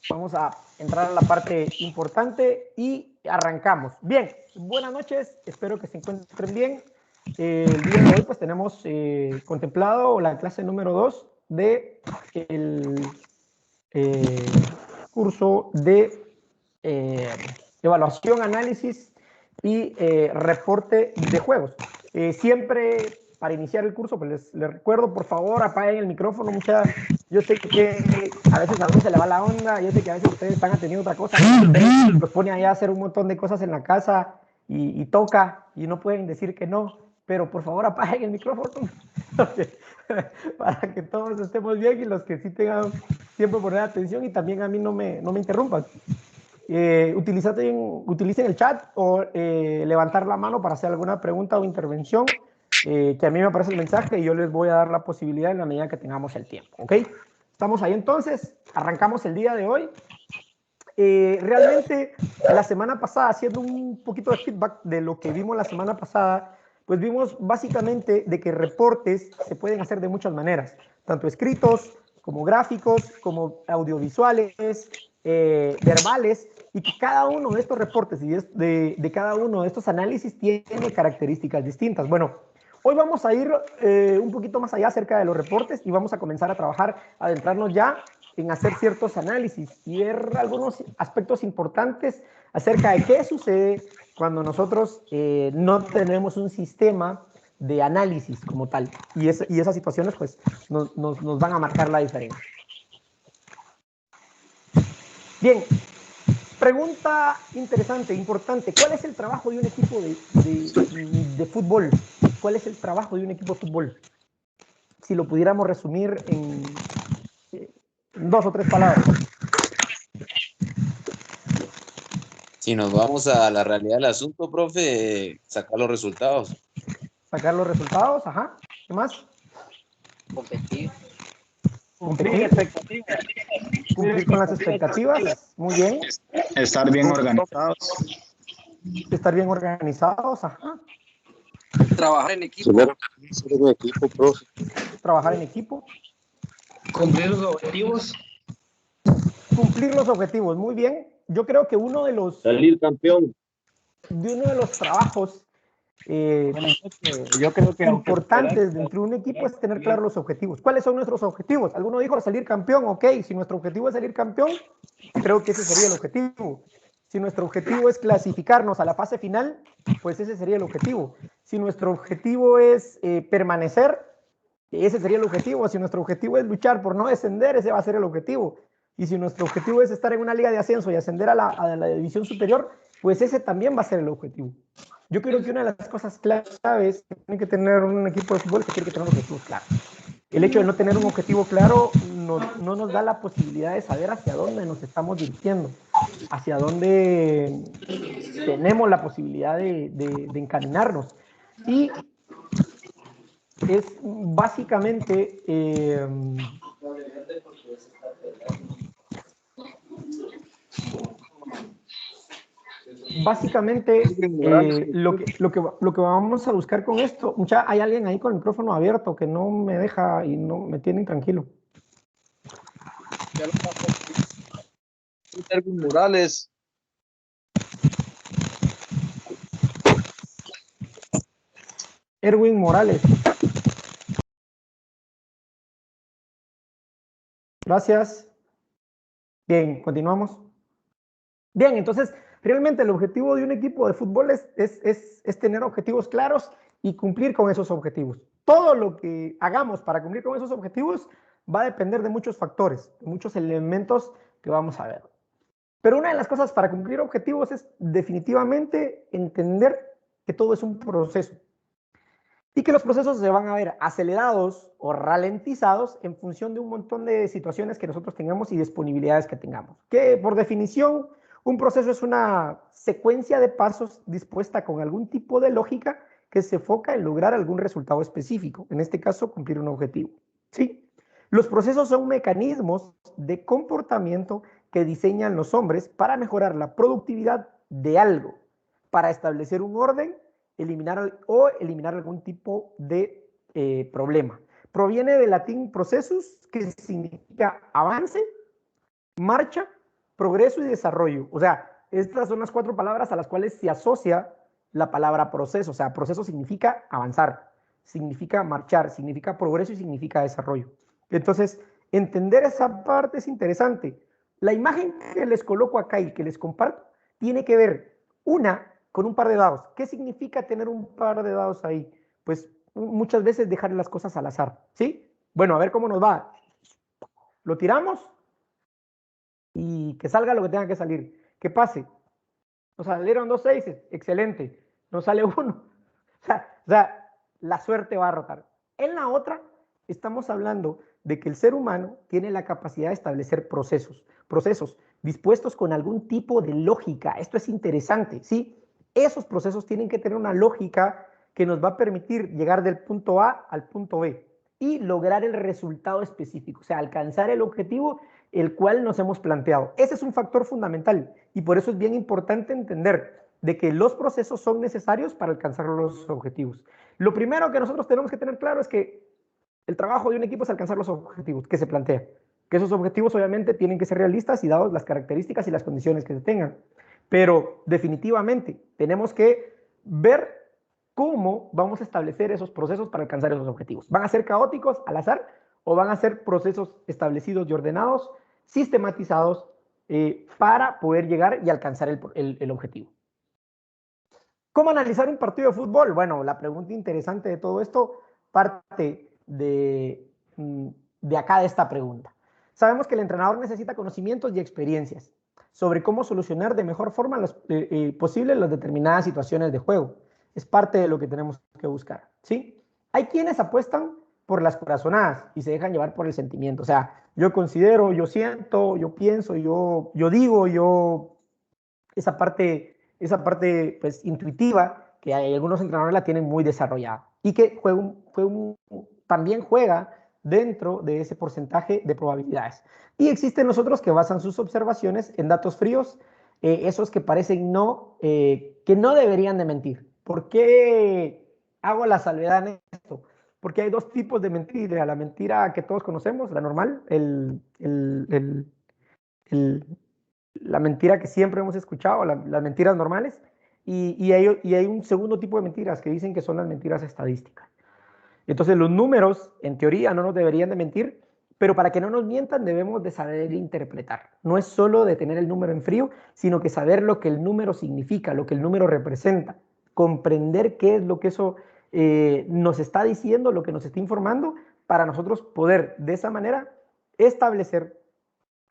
Vamos a entrar a la parte importante y arrancamos. Bien, buenas noches, espero que se encuentren bien. El día de hoy pues tenemos contemplado la clase número 2 de el curso de evaluación, análisis y reporte de juegos. Siempre para iniciar el curso, pues les recuerdo, por favor, apaguen el micrófono. Yo sé que a veces a uno se le va la onda, yo sé que a veces ustedes están atendiendo otra cosa, los pone allá a hacer un montón de cosas en la casa y toca y no pueden decir que no, pero por favor apaguen el micrófono para que todos estemos bien y los que sí tengan tiempo de poner atención y también a mí no me interrumpan. Utilicen el chat o levantar la mano para hacer alguna pregunta o intervención, que a mí me aparece el mensaje y yo les voy a dar la posibilidad en la medida que tengamos el tiempo, ¿ok? Estamos ahí entonces, arrancamos el día de hoy. Realmente la semana pasada, haciendo un poquito de feedback de lo que vimos la semana pasada, pues vimos básicamente de que reportes se pueden hacer de muchas maneras, tanto escritos como gráficos, como audiovisuales, verbales, y que cada uno de estos reportes y de cada uno de estos análisis tiene características distintas. Bueno, hoy vamos a ir un poquito más allá acerca de los reportes y vamos a comenzar a trabajar, a adentrarnos ya en hacer ciertos análisis y ver algunos aspectos importantes acerca de qué sucede cuando nosotros no tenemos un sistema de análisis como tal. Y esas situaciones pues nos van a marcar la diferencia. Bien, pregunta interesante, importante. ¿Cuál es el trabajo de un equipo de fútbol? ¿Cuál es el trabajo de un equipo de fútbol? Si lo pudiéramos resumir en 2 o 3 palabras. Si nos vamos a la realidad del asunto, profe, sacar los resultados. Sacar los resultados, ajá. ¿Qué más? Competir. Cumplir expectativas. Cumplir con las expectativas. Muy bien. Estar bien organizados. Estar bien organizados, ajá. Trabajar en equipo. Ser un equipo, profe. Trabajar en equipo. Cumplir los objetivos. Cumplir los objetivos, muy bien. Yo creo que uno de los trabajos Yo creo que importantes dentro de un equipo es tener claros los objetivos. ¿Cuáles son nuestros objetivos? Alguno dijo salir campeón, ok. Si nuestro objetivo es salir campeón, creo que ese sería el objetivo. Si nuestro objetivo es clasificarnos a la fase final, pues ese sería el objetivo. Si nuestro objetivo es permanecer, ese sería el objetivo. Si nuestro objetivo es luchar por no descender, ese va a ser el objetivo. Y si nuestro objetivo es estar en una liga de ascenso y ascender a la división superior, pues ese también va a ser el objetivo. Yo creo que una de las cosas claves que tiene que tener un equipo de fútbol es que tiene que tener un objetivo claro. El hecho de no tener un objetivo claro no nos da la posibilidad de saber hacia dónde nos estamos dirigiendo, hacia dónde tenemos la posibilidad de encaminarnos. Y es básicamente lo que vamos a buscar con esto. Hay alguien ahí con el micrófono abierto que no me deja y no me tiene intranquilo. Erwin Morales. Erwin Morales. Gracias. Bien, continuamos. Bien, entonces, realmente el objetivo de un equipo de fútbol es tener objetivos claros y cumplir con esos objetivos. Todo lo que hagamos para cumplir con esos objetivos va a depender de muchos factores, de muchos elementos que vamos a ver. Pero una de las cosas para cumplir objetivos es definitivamente entender que todo es un proceso y que los procesos se van a ver acelerados o ralentizados en función de un montón de situaciones que nosotros tengamos y disponibilidades que tengamos. Que por definición, un proceso es una secuencia de pasos dispuesta con algún tipo de lógica que se enfoca en lograr algún resultado específico, en este caso cumplir un objetivo. ¿Sí? Los procesos son mecanismos de comportamiento que diseñan los hombres para mejorar la productividad de algo, para establecer un orden eliminar algún tipo de problema. Proviene del latín processus, que significa avance, marcha, progreso y desarrollo. O sea, estas son las 4 palabras a las cuales se asocia la palabra proceso. O sea, proceso significa avanzar, significa marchar, significa progreso y significa desarrollo. Entonces, entender esa parte es interesante. La imagen que les coloco acá y que les comparto tiene que ver, una, con un par de dados. ¿Qué significa tener un par de dados ahí? Pues muchas veces dejar las cosas al azar, ¿sí? Bueno, a ver cómo nos va. Lo tiramos y que salga lo que tenga que salir. Que pase. Nos salieron 2 6, excelente. Nos sale 1. O sea, la suerte va a rotar. En la otra, estamos hablando de que el ser humano tiene la capacidad de establecer procesos dispuestos con algún tipo de lógica. Esto es interesante, ¿sí? Esos procesos tienen que tener una lógica que nos va a permitir llegar del punto A al punto B y lograr el resultado específico, o sea, alcanzar el objetivo el cual nos hemos planteado. Ese es un factor fundamental y por eso es bien importante entender de que los procesos son necesarios para alcanzar los objetivos. Lo primero que nosotros tenemos que tener claro es que el trabajo de un equipo es alcanzar los objetivos que se plantea. Que esos objetivos obviamente tienen que ser realistas y dados las características y las condiciones que se tengan. Pero definitivamente tenemos que ver cómo vamos a establecer esos procesos para alcanzar esos objetivos. ¿Van a ser caóticos, al azar, o van a ser procesos establecidos y ordenados, sistematizados, para poder llegar y alcanzar el objetivo? ¿Cómo analizar un partido de fútbol? Bueno, la pregunta interesante de todo esto parte de acá, de esta pregunta. Sabemos que el entrenador necesita conocimientos y experiencias sobre cómo solucionar de mejor forma posible las determinadas situaciones de juego. Es parte de lo que tenemos que buscar, ¿sí? Hay quienes apuestan por las corazonadas y se dejan llevar por el sentimiento. O sea, yo considero, yo siento, yo pienso, yo digo, esa parte pues intuitiva, que hay algunos entrenadores la tienen muy desarrollada y que también juega dentro de ese porcentaje de probabilidades. Y existen los otros que basan sus observaciones en datos fríos, esos que parecen que no deberían de mentir. ¿Por qué hago la salvedad en esto? Porque hay 2 tipos de mentira: la mentira que todos conocemos, la normal, la mentira que siempre hemos escuchado, las mentiras normales, y hay un segundo tipo de mentiras que dicen que son las mentiras estadísticas. Entonces los números, en teoría, no nos deberían de mentir, pero para que no nos mientan debemos de saber interpretar. No es solo de tener el número en frío, sino que saber lo que el número significa, lo que el número representa, comprender qué es lo que eso nos está diciendo, lo que nos está informando, para nosotros poder de esa manera establecer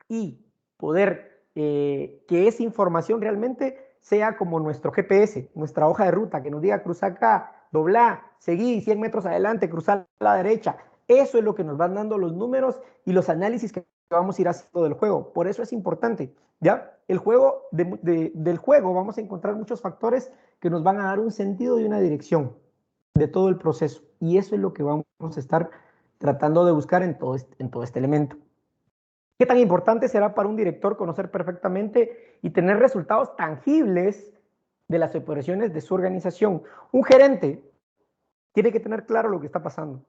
y poder que esa información realmente sea como nuestro GPS, nuestra hoja de ruta, que nos diga cruza acá, dobla, seguí 100 metros adelante, cruzar a la derecha. Eso es lo que nos van dando los números y los análisis que vamos a ir haciendo del juego. Por eso es importante, ¿ya? El juego, del juego vamos a encontrar muchos factores que nos van a dar un sentido y una dirección de todo el proceso. Y eso es lo que vamos a estar tratando de buscar en todo este elemento. ¿Qué tan importante será para un director conocer perfectamente y tener resultados tangibles de las operaciones de su organización? Un gerente tiene que tener claro lo que está pasando.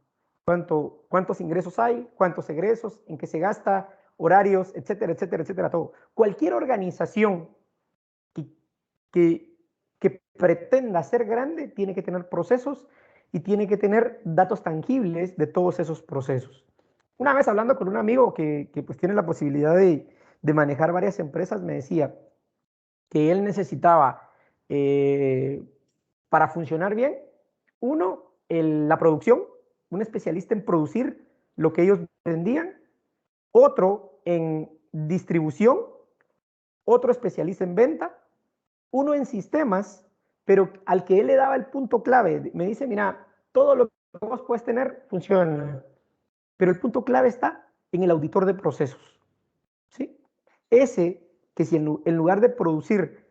¿Cuántos ingresos hay? ¿Cuántos egresos? ¿En qué se gasta? Horarios, etcétera, etcétera, etcétera, todo. Cualquier organización que pretenda ser grande tiene que tener procesos y tiene que tener datos tangibles de todos esos procesos. Una vez hablando con un amigo que pues tiene la posibilidad de manejar varias empresas, me decía que él necesitaba, para funcionar bien, la producción, un especialista en producir lo que ellos vendían, otro en distribución, otro especialista en venta, uno en sistemas, pero al que él le daba el punto clave, me dice, mira, todo lo que vos puedes tener funciona, pero el punto clave está en el auditor de procesos, ¿sí? Ese que si en lugar de producir,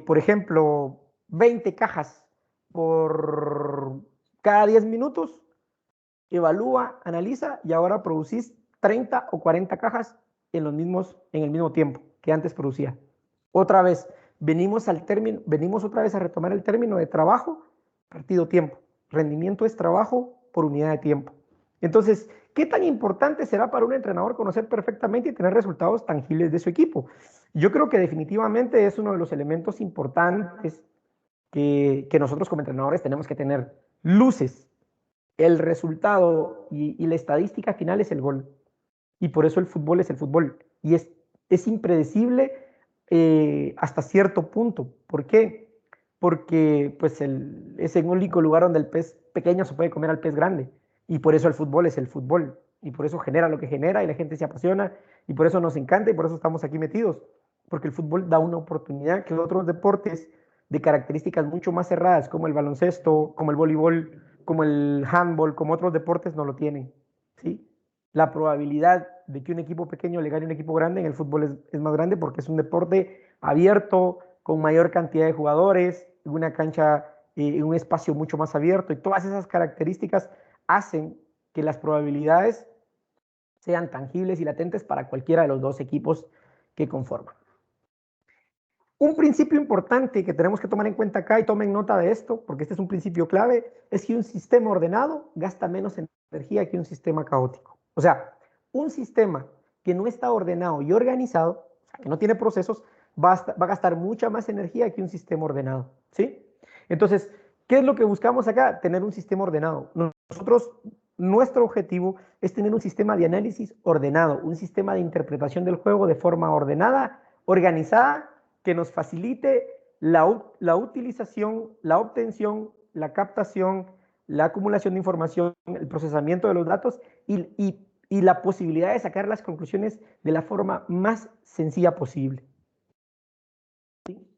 por ejemplo, 20 cajas por cada 10 minutos, evalúa, analiza y ahora producís 30 o 40 cajas en el mismo tiempo que antes producía. Otra vez, venimos otra vez a retomar el término de trabajo partido tiempo. Rendimiento es trabajo por unidad de tiempo. Entonces, ¿qué tan importante será para un entrenador conocer perfectamente y tener resultados tangibles de su equipo? Yo creo que definitivamente es uno de los elementos importantes que nosotros como entrenadores tenemos que tener. Luces, el resultado y la estadística final es el gol. Y por eso el fútbol es el fútbol. Y es impredecible hasta cierto punto. ¿Por qué? Porque pues es el único lugar donde el pez pequeño se puede comer al pez grande. Y por eso el fútbol es el fútbol. Y por eso genera lo que genera y la gente se apasiona. Y por eso nos encanta y por eso estamos aquí metidos. Porque el fútbol da una oportunidad que otros deportes de características mucho más cerradas, como el baloncesto, como el voleibol, como el handball, como otros deportes, no lo tienen. ¿Sí? La probabilidad de que un equipo pequeño le gane a un equipo grande en el fútbol es más grande porque es un deporte abierto, con mayor cantidad de jugadores, en una cancha, en un espacio mucho más abierto, y todas esas características hacen que las probabilidades sean tangibles y latentes para cualquiera de los dos equipos que conforman. Un principio importante que tenemos que tomar en cuenta acá, y tomen nota de esto, porque este es un principio clave, es que un sistema ordenado gasta menos energía que un sistema caótico. O sea, un sistema que no está ordenado y organizado, o sea, que no tiene procesos, va a gastar mucha más energía que un sistema ordenado, ¿sí? Entonces, ¿qué es lo que buscamos acá? Tener un sistema ordenado. Nosotros, nuestro objetivo es tener un sistema de análisis ordenado, un sistema de interpretación del juego de forma ordenada, organizada, que nos facilite la utilización, la obtención, la captación, la acumulación de información, el procesamiento de los datos y la posibilidad de sacar las conclusiones de la forma más sencilla posible. ¿Sí?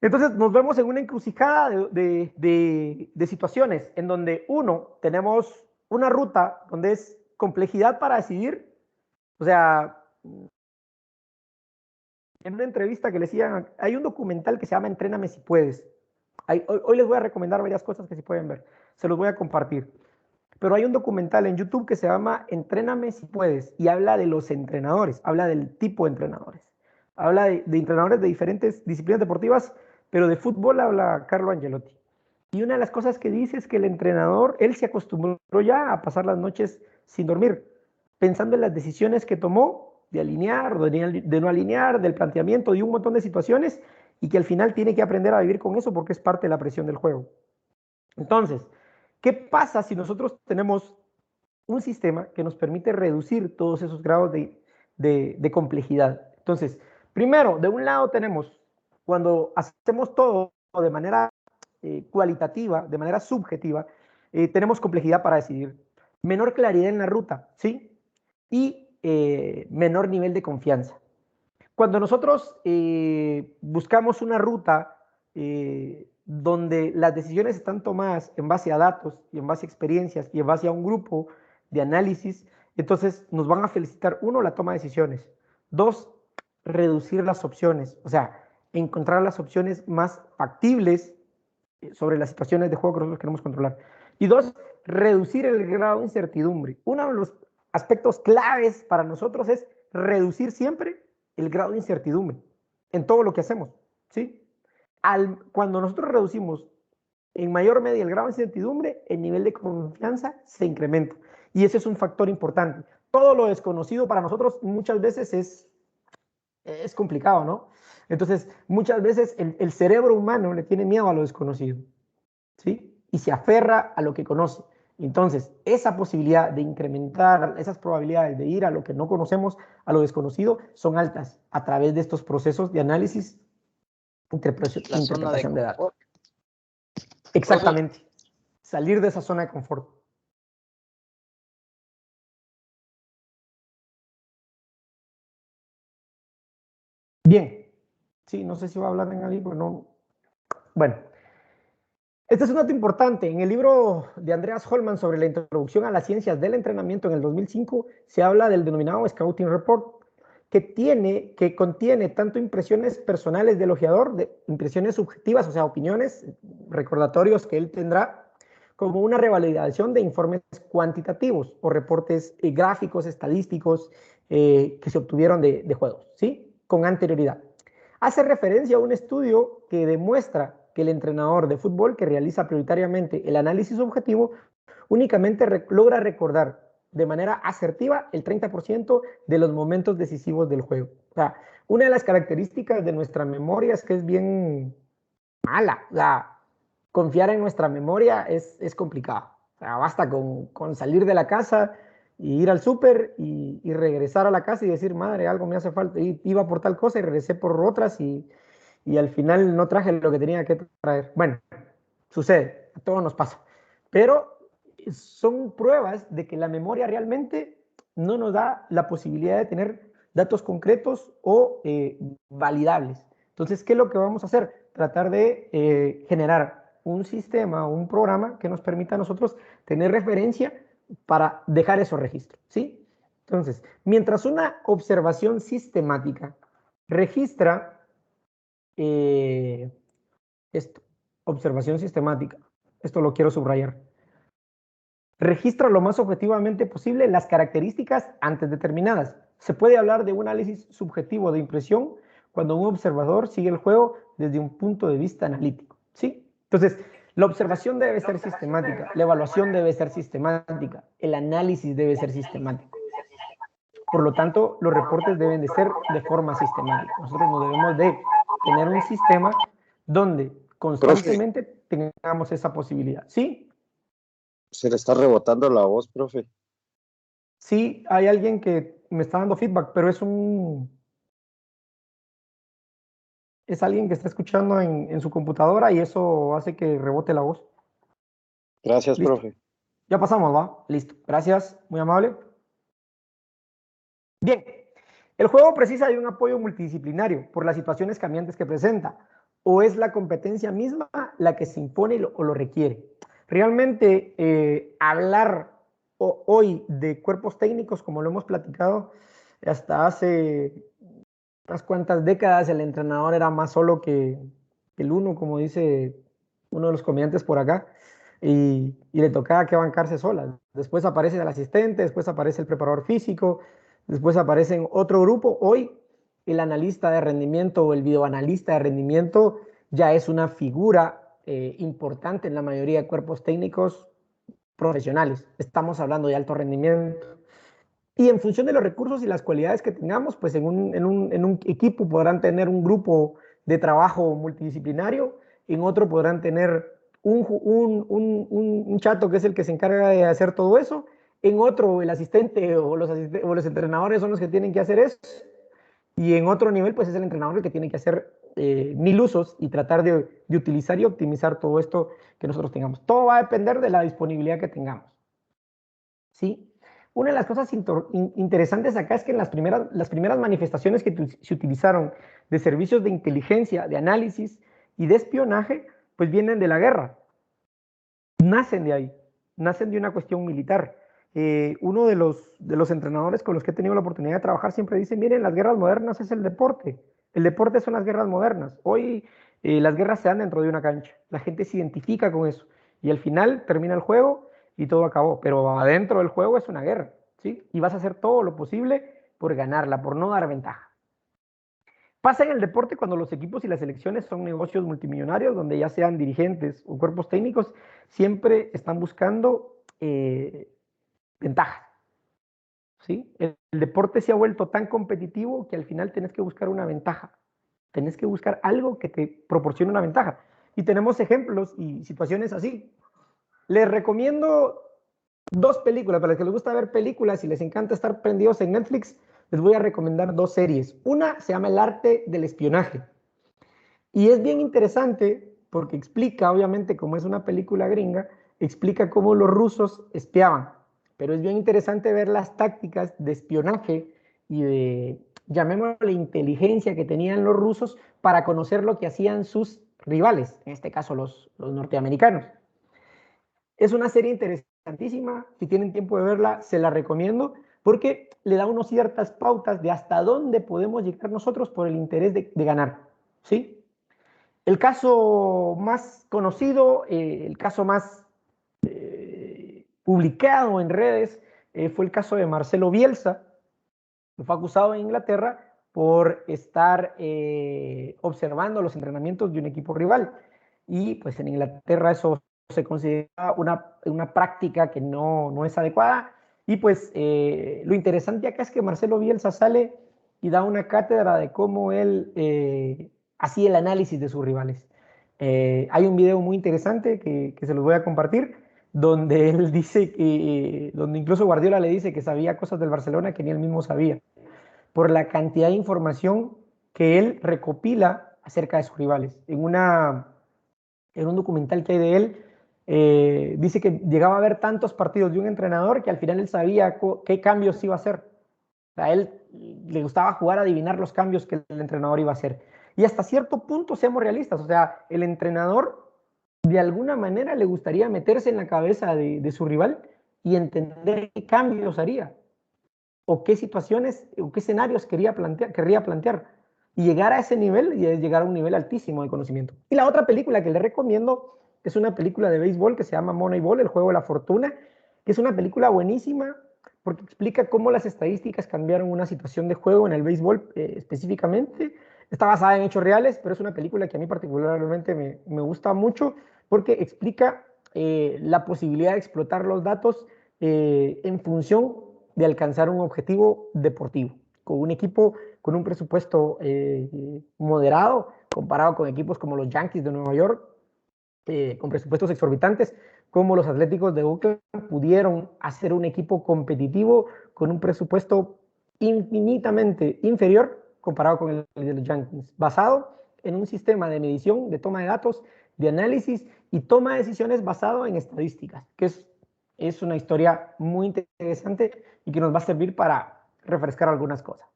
Entonces nos vemos en una encrucijada de situaciones en donde tenemos una ruta donde es complejidad para decidir, o sea, en una entrevista que le decían, hay un documental que se llama Entréname si puedes. Hoy les voy a recomendar varias cosas que si pueden ver, se los voy a compartir. Pero hay un documental en YouTube que se llama Entréname si puedes y habla de los entrenadores, habla del tipo de entrenadores. Habla de entrenadores de diferentes disciplinas deportivas, pero de fútbol habla Carlo Ancelotti. Y una de las cosas que dice es que el entrenador, él se acostumbró ya a pasar las noches sin dormir, pensando en las decisiones que tomó de alinear o de no alinear, del planteamiento, de un montón de situaciones, y que al final tiene que aprender a vivir con eso porque es parte de la presión del juego. Entonces, ¿qué pasa si nosotros tenemos un sistema que nos permite reducir todos esos grados de complejidad? Entonces, primero, de un lado tenemos, cuando hacemos todo de manera cualitativa, de manera subjetiva, tenemos complejidad para decidir, menor claridad en la ruta, ¿sí? Y menor nivel de confianza. Cuando nosotros buscamos una ruta donde las decisiones están tomadas en base a datos y en base a experiencias y en base a un grupo de análisis, entonces nos van a felicitar, uno, la toma de decisiones, dos, reducir las opciones, o sea, encontrar las opciones más factibles sobre las situaciones de juego que nosotros queremos controlar, y dos, reducir el grado de incertidumbre. Uno de los aspectos claves para nosotros es reducir siempre el grado de incertidumbre en todo lo que hacemos, ¿sí? Cuando nosotros reducimos en mayor medida el grado de incertidumbre, el nivel de confianza se incrementa. Y ese es un factor importante. Todo lo desconocido para nosotros muchas veces es complicado, ¿no? Entonces, muchas veces el cerebro humano le tiene miedo a lo desconocido, ¿sí? Y se aferra a lo que conoce. Entonces, esa posibilidad de incrementar esas probabilidades de ir a lo que no conocemos, a lo desconocido, son altas a través de estos procesos de análisis, interpretación de datos. Exactamente. Salir de esa zona de confort. Bien. Sí, no sé si va a hablar en algo, pero no. Bueno. Este es un dato importante. En el libro de Andreas Holman sobre la introducción a las ciencias del entrenamiento en el 2005, se habla del denominado Scouting Report, que contiene tanto impresiones personales del ojeador, impresiones subjetivas, o sea, opiniones, recordatorios que él tendrá, como una revalidación de informes cuantitativos o reportes gráficos, estadísticos que se obtuvieron de juegos, ¿sí? Con anterioridad. Hace referencia a un estudio que demuestra que el entrenador de fútbol que realiza prioritariamente el análisis objetivo únicamente logra recordar de manera asertiva el 30% de los momentos decisivos del juego. O sea, una de las características de nuestra memoria es que es bien mala. O sea, confiar en nuestra memoria es complicado. O sea, basta con salir de la casa y ir al súper y regresar a la casa y decir, madre, algo me hace falta. Iba por tal cosa y regresé por otras y al final no traje lo que tenía que traer. Bueno, sucede, a todos nos pasa. Pero son pruebas de que la memoria realmente no nos da la posibilidad de tener datos concretos o validables. Entonces, ¿qué es lo que vamos a hacer? Tratar de generar un sistema, un programa que nos permita a nosotros tener referencia para dejar esos registros, ¿sí? Entonces, mientras una observación sistemática registra esto, observación sistemática, esto lo quiero subrayar, registra lo más objetivamente posible las características antes determinadas. Se puede hablar de un análisis subjetivo de impresión cuando un observador sigue el juego desde un punto de vista analítico, ¿sí? Entonces, la observación debe ser sistemática, la evaluación debe ser sistemática, el análisis debe ser sistemático. Por lo tanto, los reportes deben de ser de forma sistemática. Nosotros no debemos de tener un sistema donde constantemente tengamos esa posibilidad. ¿Sí? Se le está rebotando la voz, profe. Sí, hay alguien que me está dando feedback, pero es alguien que está escuchando en su computadora y eso hace que rebote la voz. Gracias, Listo. profe. Ya pasamos, ¿va? Listo. Gracias, muy amable. Bien, el juego precisa de un apoyo multidisciplinario por las situaciones cambiantes que presenta, o es la competencia misma la que se impone o lo requiere. Realmente hablar hoy de cuerpos técnicos, como lo hemos platicado hasta hace unas cuantas décadas, el entrenador era más solo que el uno, como dice uno de los comediantes por acá, y le tocaba que bancarse sola. Después aparece el asistente, después aparece el preparador físico, después aparece en otro grupo. Hoy el analista de rendimiento o el videoanalista de rendimiento ya es una figura importante en la mayoría de cuerpos técnicos profesionales. Estamos hablando de alto rendimiento. Y en función de los recursos y las cualidades que tengamos, pues en un equipo podrán tener un grupo de trabajo multidisciplinario, en otro podrán tener un chato que es el que se encarga de hacer todo eso, en otro el asistente o los entrenadores son los que tienen que hacer eso, y en otro nivel pues es el entrenador el que tiene que hacer 1000 usos y tratar de utilizar y optimizar todo esto que nosotros tengamos. Todo va a depender de la disponibilidad que tengamos. ¿Sí? Una de las cosas interesantes acá es que en las primeras manifestaciones que se utilizaron de servicios de inteligencia, de análisis y de espionaje, pues vienen de la guerra. Nacen de ahí, nacen de una cuestión militar. Uno de los entrenadores con los que he tenido la oportunidad de trabajar siempre dice, miren, las guerras modernas es el deporte son las guerras modernas. Hoy las guerras se dan dentro de una cancha, la gente se identifica con eso y al final termina el juego y todo acabó, pero adentro del juego es una guerra, ¿sí? Y vas a hacer todo lo posible por ganarla, por no dar ventaja. Pasa en el deporte cuando los equipos y las selecciones son negocios multimillonarios, donde ya sean dirigentes o cuerpos técnicos, siempre están buscando ventajas, ¿sí? El deporte se ha vuelto tan competitivo que al final tenés que buscar una ventaja, tenés que buscar algo que te proporcione una ventaja. Y tenemos ejemplos y situaciones así. Les recomiendo 2 películas, para los que les gusta ver películas y les encanta estar prendidos en Netflix, les voy a recomendar 2 series. Una se llama El arte del espionaje. Y es bien interesante porque explica, obviamente, como es una película gringa, explica cómo los rusos espiaban. Pero es bien interesante ver las tácticas de espionaje y de, llamémoslo, inteligencia que tenían los rusos para conocer lo que hacían sus rivales, en este caso los norteamericanos. Es una serie interesantísima, si tienen tiempo de verla, se la recomiendo, porque le da unos ciertas pautas de hasta dónde podemos llegar nosotros por el interés de ganar, ¿sí? El caso más conocido, el caso más publicado en redes, fue el caso de Marcelo Bielsa, que fue acusado en Inglaterra por estar observando los entrenamientos de un equipo rival. Y pues en Inglaterra eso se considera una práctica que no es adecuada. Y pues lo interesante acá es que Marcelo Bielsa sale y da una cátedra de cómo él hacía el análisis de sus rivales. Hay un video muy interesante que se los voy a compartir, donde él dice que, donde incluso Guardiola le dice que sabía cosas del Barcelona que ni él mismo sabía, por la cantidad de información que él recopila acerca de sus rivales. En un documental que hay de él, dice que llegaba a ver tantos partidos de un entrenador que al final él sabía qué cambios iba a hacer. A él le gustaba jugar a adivinar los cambios que el entrenador iba a hacer. Y hasta cierto punto, seamos realistas, o sea, el entrenador de alguna manera le gustaría meterse en la cabeza de su rival y entender qué cambios haría, o qué situaciones, o qué escenarios querría plantear. Y llegar a ese nivel y es llegar a un nivel altísimo de conocimiento. Y la otra película que le recomiendo es una película de béisbol que se llama Moneyball, el juego de la fortuna, que es una película buenísima porque explica cómo las estadísticas cambiaron una situación de juego en el béisbol específicamente. Está basada en hechos reales, pero es una película que a mí particularmente me gusta mucho porque explica la posibilidad de explotar los datos en función de alcanzar un objetivo deportivo, con un equipo con un presupuesto moderado, comparado con equipos como los Yankees de Nueva York, con presupuestos exorbitantes, como los Atléticos de Oakland pudieron hacer un equipo competitivo con un presupuesto infinitamente inferior comparado con el de los Yankees, basado en un sistema de medición, de toma de datos, de análisis y toma de decisiones basado en estadísticas, que es una historia muy interesante y que nos va a servir para refrescar algunas cosas.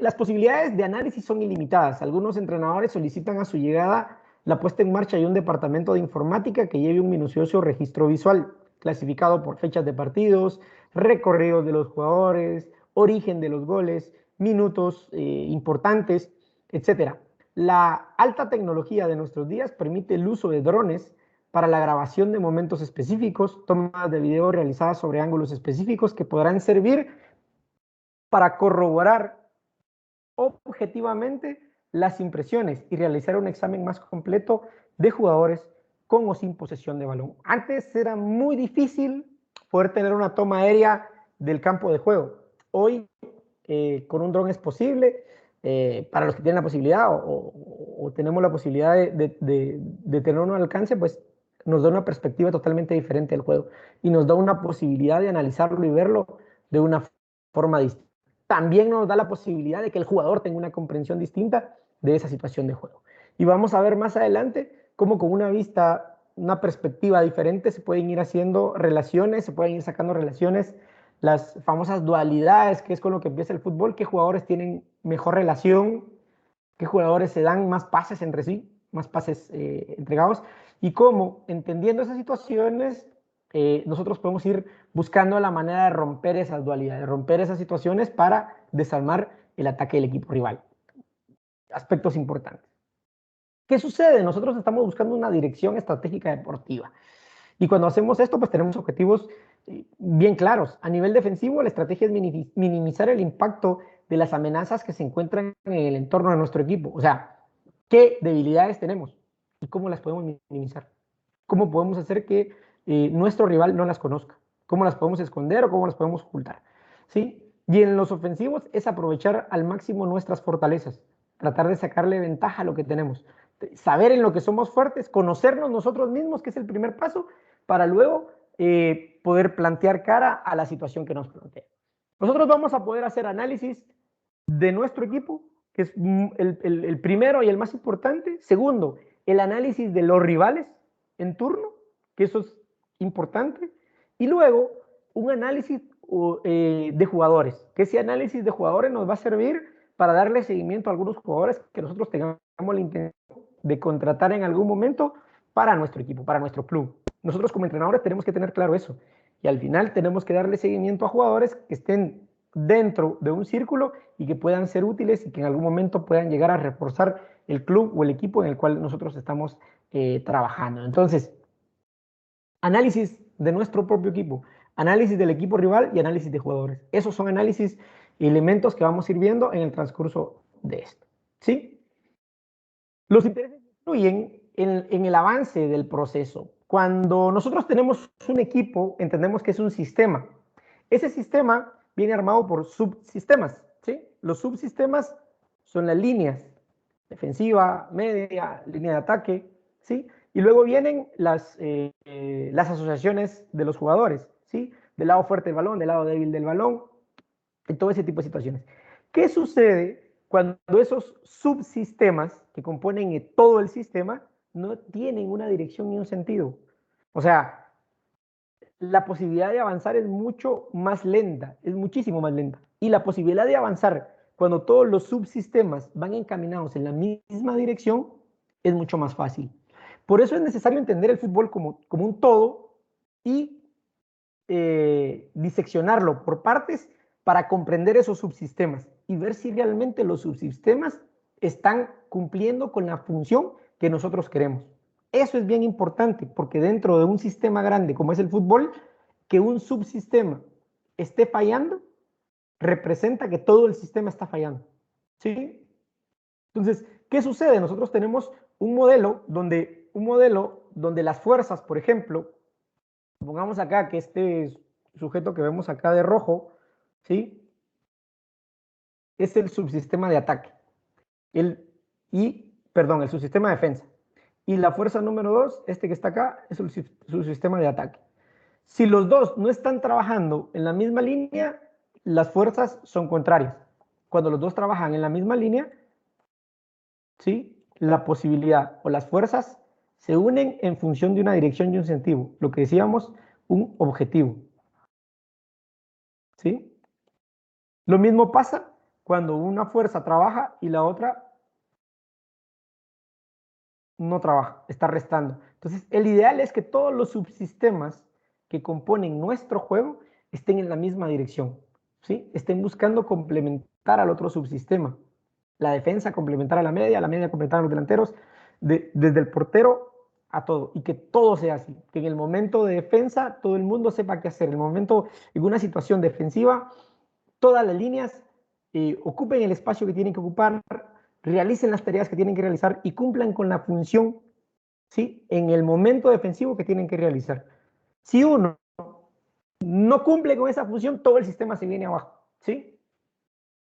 Las posibilidades de análisis son ilimitadas. Algunos entrenadores solicitan a su llegada la puesta en marcha de un departamento de informática que lleve un minucioso registro visual, clasificado por fechas de partidos, recorridos de los jugadores, origen de los goles, minutos importantes, etc. La alta tecnología de nuestros días permite el uso de drones para la grabación de momentos específicos, tomas de video realizadas sobre ángulos específicos que podrán servir para corroborar objetivamente las impresiones y realizar un examen más completo de jugadores con o sin posesión de balón. Antes era muy difícil poder tener una toma aérea del campo de juego. Hoy con un dron es posible, para los que tienen la posibilidad o tenemos la posibilidad de tener un alcance, pues nos da una perspectiva totalmente diferente del juego y nos da una posibilidad de analizarlo y verlo de una forma distinta. También nos da la posibilidad de que el jugador tenga una comprensión distinta de esa situación de juego. Y vamos a ver más adelante cómo con una vista, una perspectiva diferente se pueden ir haciendo relaciones, se pueden ir sacando relaciones, las famosas dualidades, que es con lo que empieza el fútbol, qué jugadores tienen mejor relación, qué jugadores se dan más pases entre sí, más pases entregados, y cómo, entendiendo esas situaciones, nosotros podemos ir buscando la manera de romper esas dualidades, de romper esas situaciones para desarmar el ataque del equipo rival. Aspectos importantes. ¿Qué sucede? Nosotros estamos buscando una dirección estratégica deportiva. Y cuando hacemos esto, pues tenemos objetivos bien claros. A nivel defensivo, la estrategia es minimizar el impacto de las amenazas que se encuentran en el entorno de nuestro equipo. O sea, ¿qué debilidades tenemos? ¿Y cómo las podemos minimizar? ¿Cómo podemos hacer que nuestro rival no las conozca? ¿Cómo las podemos esconder o cómo las podemos ocultar? ¿Sí? Y en los ofensivos es aprovechar al máximo nuestras fortalezas, tratar de sacarle ventaja a lo que tenemos, saber en lo que somos fuertes, conocernos nosotros mismos, que es el primer paso, para luego poder plantear cara a la situación que nos plantea. Nosotros vamos a poder hacer análisis de nuestro equipo, que es el primero y el más importante. Segundo, el análisis de los rivales en turno, que eso es importante. Y luego, un análisis de jugadores, que ese análisis de jugadores nos va a servir para darle seguimiento a algunos jugadores que nosotros tengamos la intención de contratar en algún momento para nuestro equipo, para nuestro club. Nosotros como entrenadores tenemos que tener claro eso. Y al final tenemos que darle seguimiento a jugadores que estén dentro de un círculo y que puedan ser útiles y que en algún momento puedan llegar a reforzar el club o el equipo en el cual nosotros estamos trabajando. Entonces, análisis de nuestro propio equipo, análisis del equipo rival y análisis de jugadores. Esos son análisis y elementos que vamos a ir viendo en el transcurso de esto. ¿Sí? Los intereses influyen en el avance del proceso. Cuando nosotros tenemos un equipo, entendemos que es un sistema. Ese sistema viene armado por subsistemas, ¿sí? Los subsistemas son las líneas, defensiva, media, línea de ataque, ¿sí? Y luego vienen las asociaciones de los jugadores, ¿sí? Del lado fuerte del balón, del lado débil del balón, y todo ese tipo de situaciones. ¿Qué sucede cuando esos subsistemas que componen todo el sistema no tienen una dirección ni un sentido? O sea, la posibilidad de avanzar es mucho más lenta, es muchísimo más lenta. Y la posibilidad de avanzar cuando todos los subsistemas van encaminados en la misma dirección es mucho más fácil. Por eso es necesario entender el fútbol como un todo y diseccionarlo por partes para comprender esos subsistemas y ver si realmente los subsistemas están cumpliendo con la función que nosotros queremos. Eso es bien importante porque dentro de un sistema grande como es el fútbol, que un subsistema esté fallando representa que todo el sistema está fallando, ¿sí? Entonces, ¿qué sucede? Nosotros tenemos un modelo donde las fuerzas, por ejemplo, pongamos acá que este sujeto que vemos acá de rojo, ¿sí? Es el subsistema de ataque. El subsistema de defensa. Y la fuerza número 2, este que está acá, es el subsistema de ataque. Si los dos no están trabajando en la misma línea, las fuerzas son contrarias. Cuando los dos trabajan en la misma línea, ¿sí? La posibilidad o las fuerzas se unen en función de una dirección y un sentido. Lo que decíamos, un objetivo. ¿Sí? Lo mismo pasa cuando una fuerza trabaja y la otra no trabaja, está restando. Entonces, el ideal es que todos los subsistemas que componen nuestro juego estén en la misma dirección, ¿sí? Estén buscando complementar al otro subsistema. La defensa complementar a la media complementar a los delanteros, desde el portero a todo, y que todo sea así, que en el momento de defensa todo el mundo sepa qué hacer, en el momento, en una situación defensiva, todas las líneas ocupen el espacio que tienen que ocupar, realicen las tareas que tienen que realizar y cumplan con la función, ¿sí? En el momento defensivo que tienen que realizar. Si uno no cumple con esa función, todo el sistema se viene abajo, ¿sí?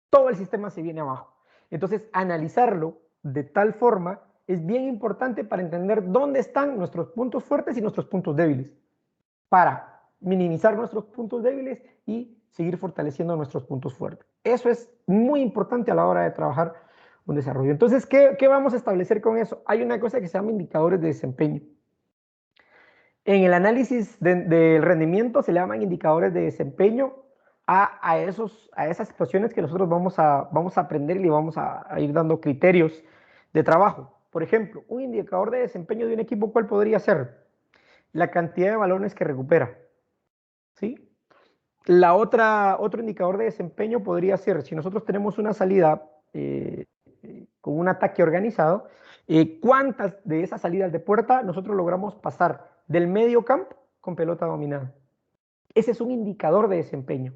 Todo el sistema se viene abajo. Entonces, analizarlo de tal forma es bien importante para entender dónde están nuestros puntos fuertes y nuestros puntos débiles, para minimizar nuestros puntos débiles y seguir fortaleciendo nuestros puntos fuertes. Eso es muy importante a la hora de trabajar un desarrollo. Entonces, ¿qué vamos a establecer con eso? Hay una cosa que se llama indicadores de desempeño. En el análisis del rendimiento se le llaman indicadores de desempeño a esas situaciones que nosotros vamos a aprender y le vamos a ir dando criterios de trabajo. Por ejemplo, un indicador de desempeño de un equipo, ¿cuál podría ser? La cantidad de balones que recupera, ¿sí? Otro indicador de desempeño podría ser, si nosotros tenemos una salida con un ataque organizado, ¿cuántas de esas salidas de puerta nosotros logramos pasar del medio campo con pelota dominada? Ese es un indicador de desempeño.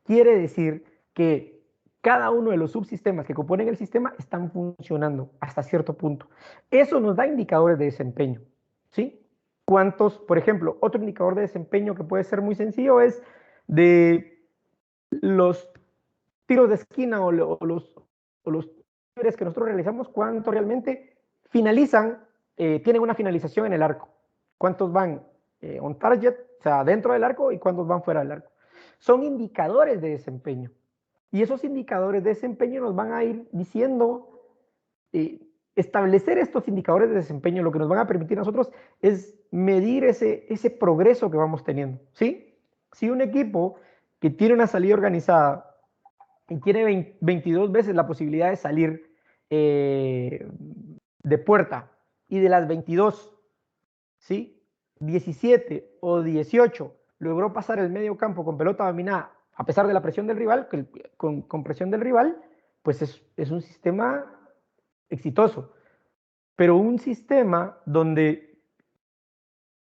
Quiere decir que cada uno de los subsistemas que componen el sistema están funcionando hasta cierto punto. Eso nos da indicadores de desempeño, ¿sí? ¿Cuántos? Por ejemplo, otro indicador de desempeño que puede ser muy sencillo es de los tiros de esquina o los tiros que nosotros realizamos, cuántos realmente finalizan, tienen una finalización en el arco. ¿Cuántos van on target, o sea, dentro del arco, y cuántos van fuera del arco? Son indicadores de desempeño. Y esos indicadores de desempeño nos van a ir diciendo, establecer estos indicadores de desempeño, lo que nos van a permitir a nosotros es medir ese progreso que vamos teniendo, ¿sí? Si un equipo que tiene una salida organizada y tiene 22 veces la posibilidad de salir de puerta, y de las 22, ¿sí? 17 o 18 logró pasar el medio campo con pelota dominada, a pesar de la presión del rival, con presión del rival, pues es un sistema exitoso. Pero un sistema donde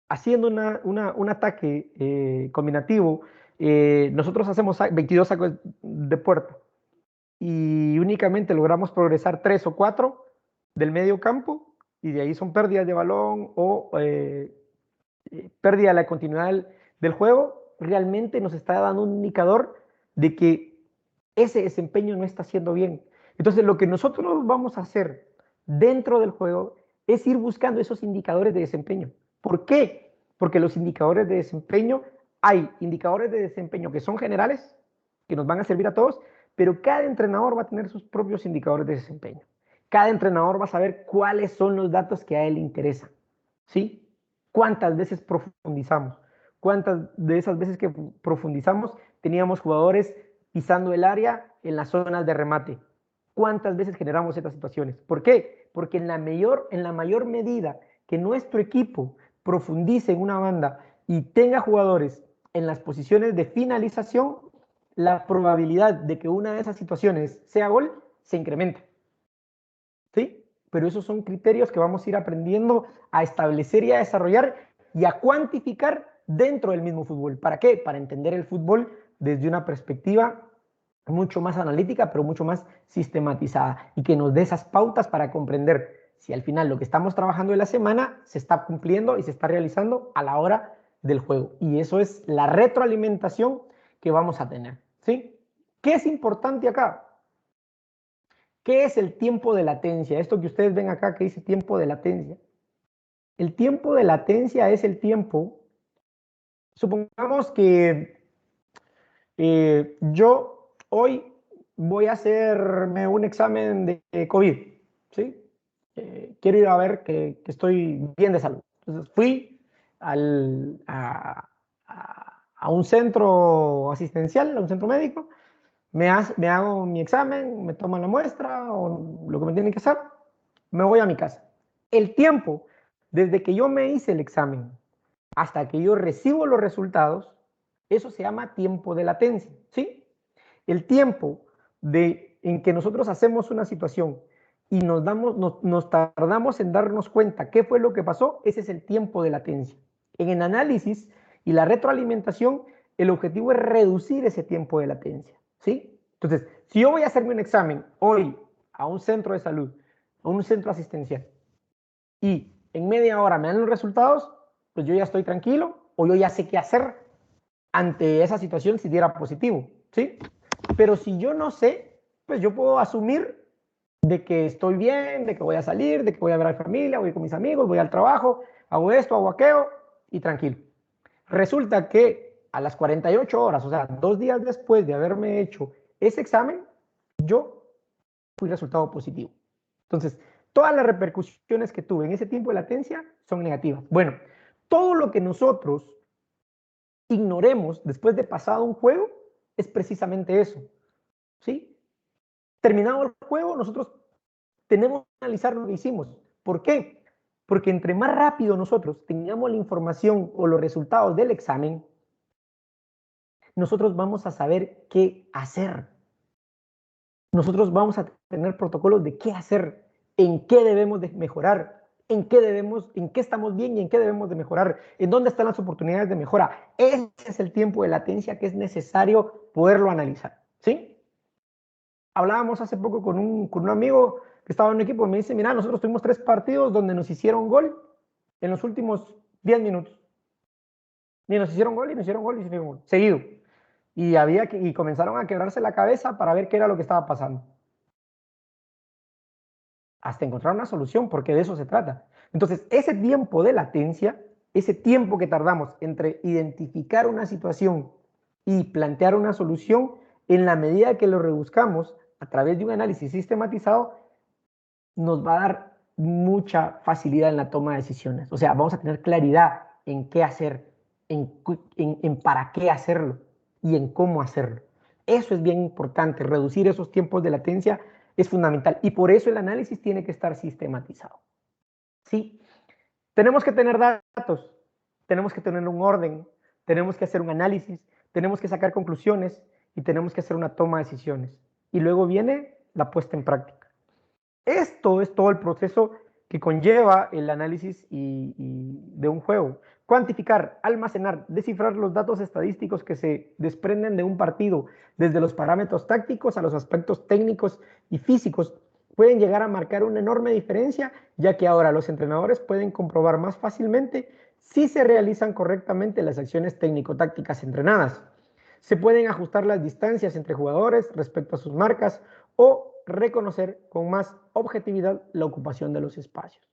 haciendo un ataque combinativo, nosotros hacemos 22 sacos de puerta y únicamente logramos progresar 3 o 4 del medio campo, y de ahí son pérdidas de balón o pérdida de la continuidad del juego, realmente nos está dando un indicador de que ese desempeño no está haciendo bien. Entonces, lo que nosotros vamos a hacer dentro del juego es ir buscando esos indicadores de desempeño. ¿Por qué? Porque los indicadores de desempeño, hay indicadores de desempeño que son generales, que nos van a servir a todos, pero cada entrenador va a tener sus propios indicadores de desempeño. Cada entrenador va a saber cuáles son los datos que a él le interesan, ¿sí? ¿Cuántas veces profundizamos? ¿Cuántas de esas veces que profundizamos teníamos jugadores pisando el área en las zonas de remate? ¿Cuántas veces generamos estas situaciones? ¿Por qué? Porque en la mayor medida que nuestro equipo profundice en una banda y tenga jugadores en las posiciones de finalización, la probabilidad de que una de esas situaciones sea gol se incrementa. ¿Sí? Pero esos son criterios que vamos a ir aprendiendo a establecer y a desarrollar y a cuantificar dentro del mismo fútbol. ¿Para qué? Para entender el fútbol desde una perspectiva mucho más analítica, pero mucho más sistematizada y que nos dé esas pautas para comprender si al final lo que estamos trabajando en la semana se está cumpliendo y se está realizando a la hora del juego. Y eso es la retroalimentación que vamos a tener, ¿sí? ¿Qué es importante acá? ¿Qué es el tiempo de latencia? Esto que ustedes ven acá que dice tiempo de latencia. El tiempo de latencia es el tiempo, supongamos que yo hoy voy a hacerme un examen de COVID, ¿sí? Quiero ir a ver que estoy bien de salud. Entonces fui a un centro asistencial, a un centro médico, me hago mi examen, me toman la muestra o lo que me tienen que hacer, me voy a mi casa. El tiempo desde que yo me hice el examen hasta que yo recibo los resultados, eso se llama tiempo de latencia, ¿sí? El tiempo en que nosotros hacemos una situación y nos tardamos en darnos cuenta qué fue lo que pasó, ese es el tiempo de latencia. En el análisis y la retroalimentación, el objetivo es reducir ese tiempo de latencia, ¿sí? Entonces, si yo voy a hacerme un examen hoy a un centro de salud, a un centro asistencial, y en media hora me dan los resultados, pues yo ya estoy tranquilo o yo ya sé qué hacer ante esa situación si diera positivo, ¿sí? Pero si yo no sé, pues yo puedo asumir de que estoy bien, de que voy a salir, de que voy a ver a mi familia, voy con mis amigos, voy al trabajo, hago esto, hago aquello y tranquilo. Resulta que a las 48 horas, o sea, 2 días después de haberme hecho ese examen, yo fui resultado positivo. Entonces, todas las repercusiones que tuve en ese tiempo de latencia son negativas. Bueno, todo lo que nosotros ignoremos después de pasado un juego es precisamente eso, ¿sí? Terminado el juego, nosotros tenemos que analizar lo que hicimos. ¿Por qué? Porque entre más rápido nosotros tengamos la información o los resultados del examen, nosotros vamos a saber qué hacer. Nosotros vamos a tener protocolos de qué hacer, en qué debemos de mejorar, en qué estamos bien y en qué debemos de mejorar, en dónde están las oportunidades de mejora. Ese es el tiempo de latencia que es necesario poderlo analizar, ¿sí? Hablábamos hace poco con un amigo que estaba en un equipo y me dice, mira, nosotros tuvimos 3 partidos donde nos hicieron gol en los últimos 10 minutos. Y nos hicieron gol y nos hicieron gol y nos hicieron gol, seguido. Y comenzaron a quebrarse la cabeza para ver qué era lo que estaba pasando. Hasta encontrar una solución, porque de eso se trata. Entonces, ese tiempo de latencia, ese tiempo que tardamos entre identificar una situación y plantear una solución, en la medida que lo reduzcamos a través de un análisis sistematizado, nos va a dar mucha facilidad en la toma de decisiones. O sea, vamos a tener claridad en qué hacer, en para qué hacerlo y en cómo hacerlo. Eso es bien importante, reducir esos tiempos de latencia es fundamental y por eso el análisis tiene que estar sistematizado. ¿Sí? Tenemos que tener datos, tenemos que tener un orden, tenemos que hacer un análisis, tenemos que sacar conclusiones y tenemos que hacer una toma de decisiones. Y luego viene la puesta en práctica. Esto es todo el proceso que conlleva el análisis de un juego. Cuantificar, almacenar, descifrar los datos estadísticos que se desprenden de un partido, desde los parámetros tácticos a los aspectos técnicos y físicos, pueden llegar a marcar una enorme diferencia, ya que ahora los entrenadores pueden comprobar más fácilmente si se realizan correctamente las acciones técnico-tácticas entrenadas. Se pueden ajustar las distancias entre jugadores respecto a sus marcas o reconocer con más objetividad la ocupación de los espacios.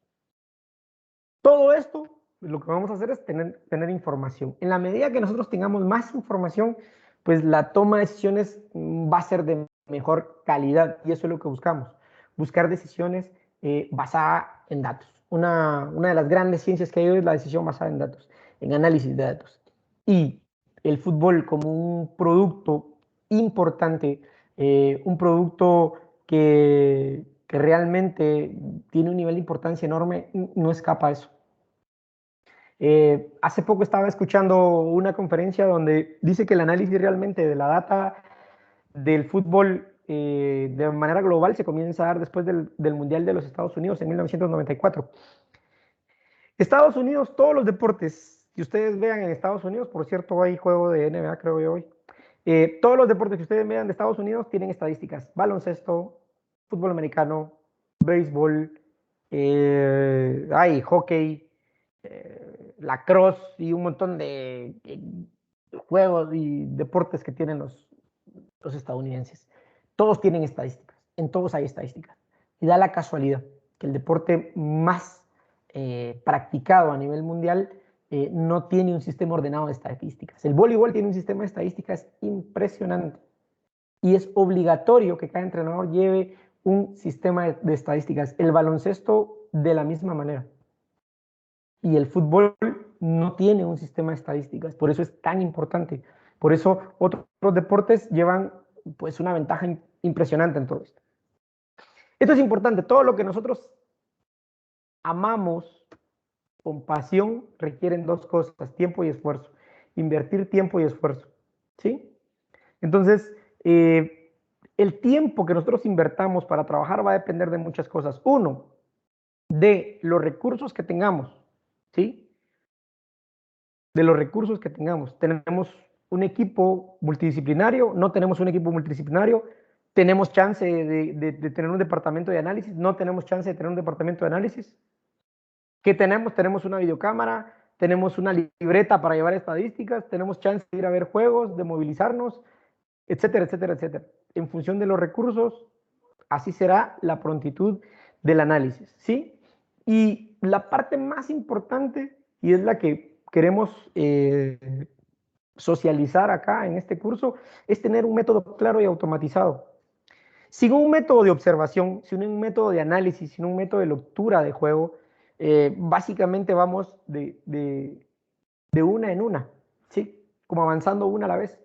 Todo esto, lo que vamos a hacer es tener información. En la medida que nosotros tengamos más información, pues la toma de decisiones va a ser de mejor calidad, y eso es lo que buscamos. Buscar decisiones basadas en datos. Una de las grandes ciencias que hay hoy es la decisión basada en datos, en análisis de datos. Y el fútbol como un producto importante, un producto que realmente tiene un nivel de importancia enorme, no escapa a eso. Hace poco estaba escuchando una conferencia donde dice que el análisis realmente de la data del fútbol de manera global se comienza a dar después del Mundial de los Estados Unidos en 1994. Estados Unidos, todos los deportes que ustedes vean en Estados Unidos, por cierto, hay juego de NBA creo yo hoy, todos los deportes que ustedes vean de Estados Unidos tienen estadísticas: baloncesto, fútbol americano, béisbol, hay hockey, lacrosse y un montón de juegos y deportes que tienen los estadounidenses. Todos tienen estadísticas, en todos hay estadísticas. Y da la casualidad que el deporte más practicado a nivel mundial no tiene un sistema ordenado de estadísticas. El voleibol tiene un sistema de estadísticas impresionante y es obligatorio que cada entrenador lleve un sistema de estadísticas. El baloncesto de la misma manera. Y el fútbol no tiene un sistema de estadísticas, por eso es tan importante. Por eso otros deportes llevan pues una ventaja impresionante en todo esto. Esto es importante. Todo lo que nosotros amamos con pasión requieren dos cosas: tiempo y esfuerzo. Invertir tiempo y esfuerzo, ¿sí? Entonces, el tiempo que nosotros invertamos para trabajar va a depender de muchas cosas. Uno, de los recursos que tengamos, ¿sí? De los recursos que tengamos. Tenemos un equipo multidisciplinario, no tenemos un equipo multidisciplinario, tenemos chance de tener un departamento de análisis, no tenemos chance de tener un departamento de análisis. ¿Qué tenemos? Tenemos una videocámara, tenemos una libreta para llevar estadísticas, tenemos chance de ir a ver juegos, de movilizarnos, etcétera, etcétera, etcétera. En función de los recursos, así será la prontitud del análisis, ¿sí? Y la parte más importante, y es la que queremos socializar acá en este curso, es tener un método claro y automatizado. Sin un método de observación, sin un método de análisis, sin un método de lectura de juego, básicamente vamos de una en una, ¿sí? Como avanzando una a la vez.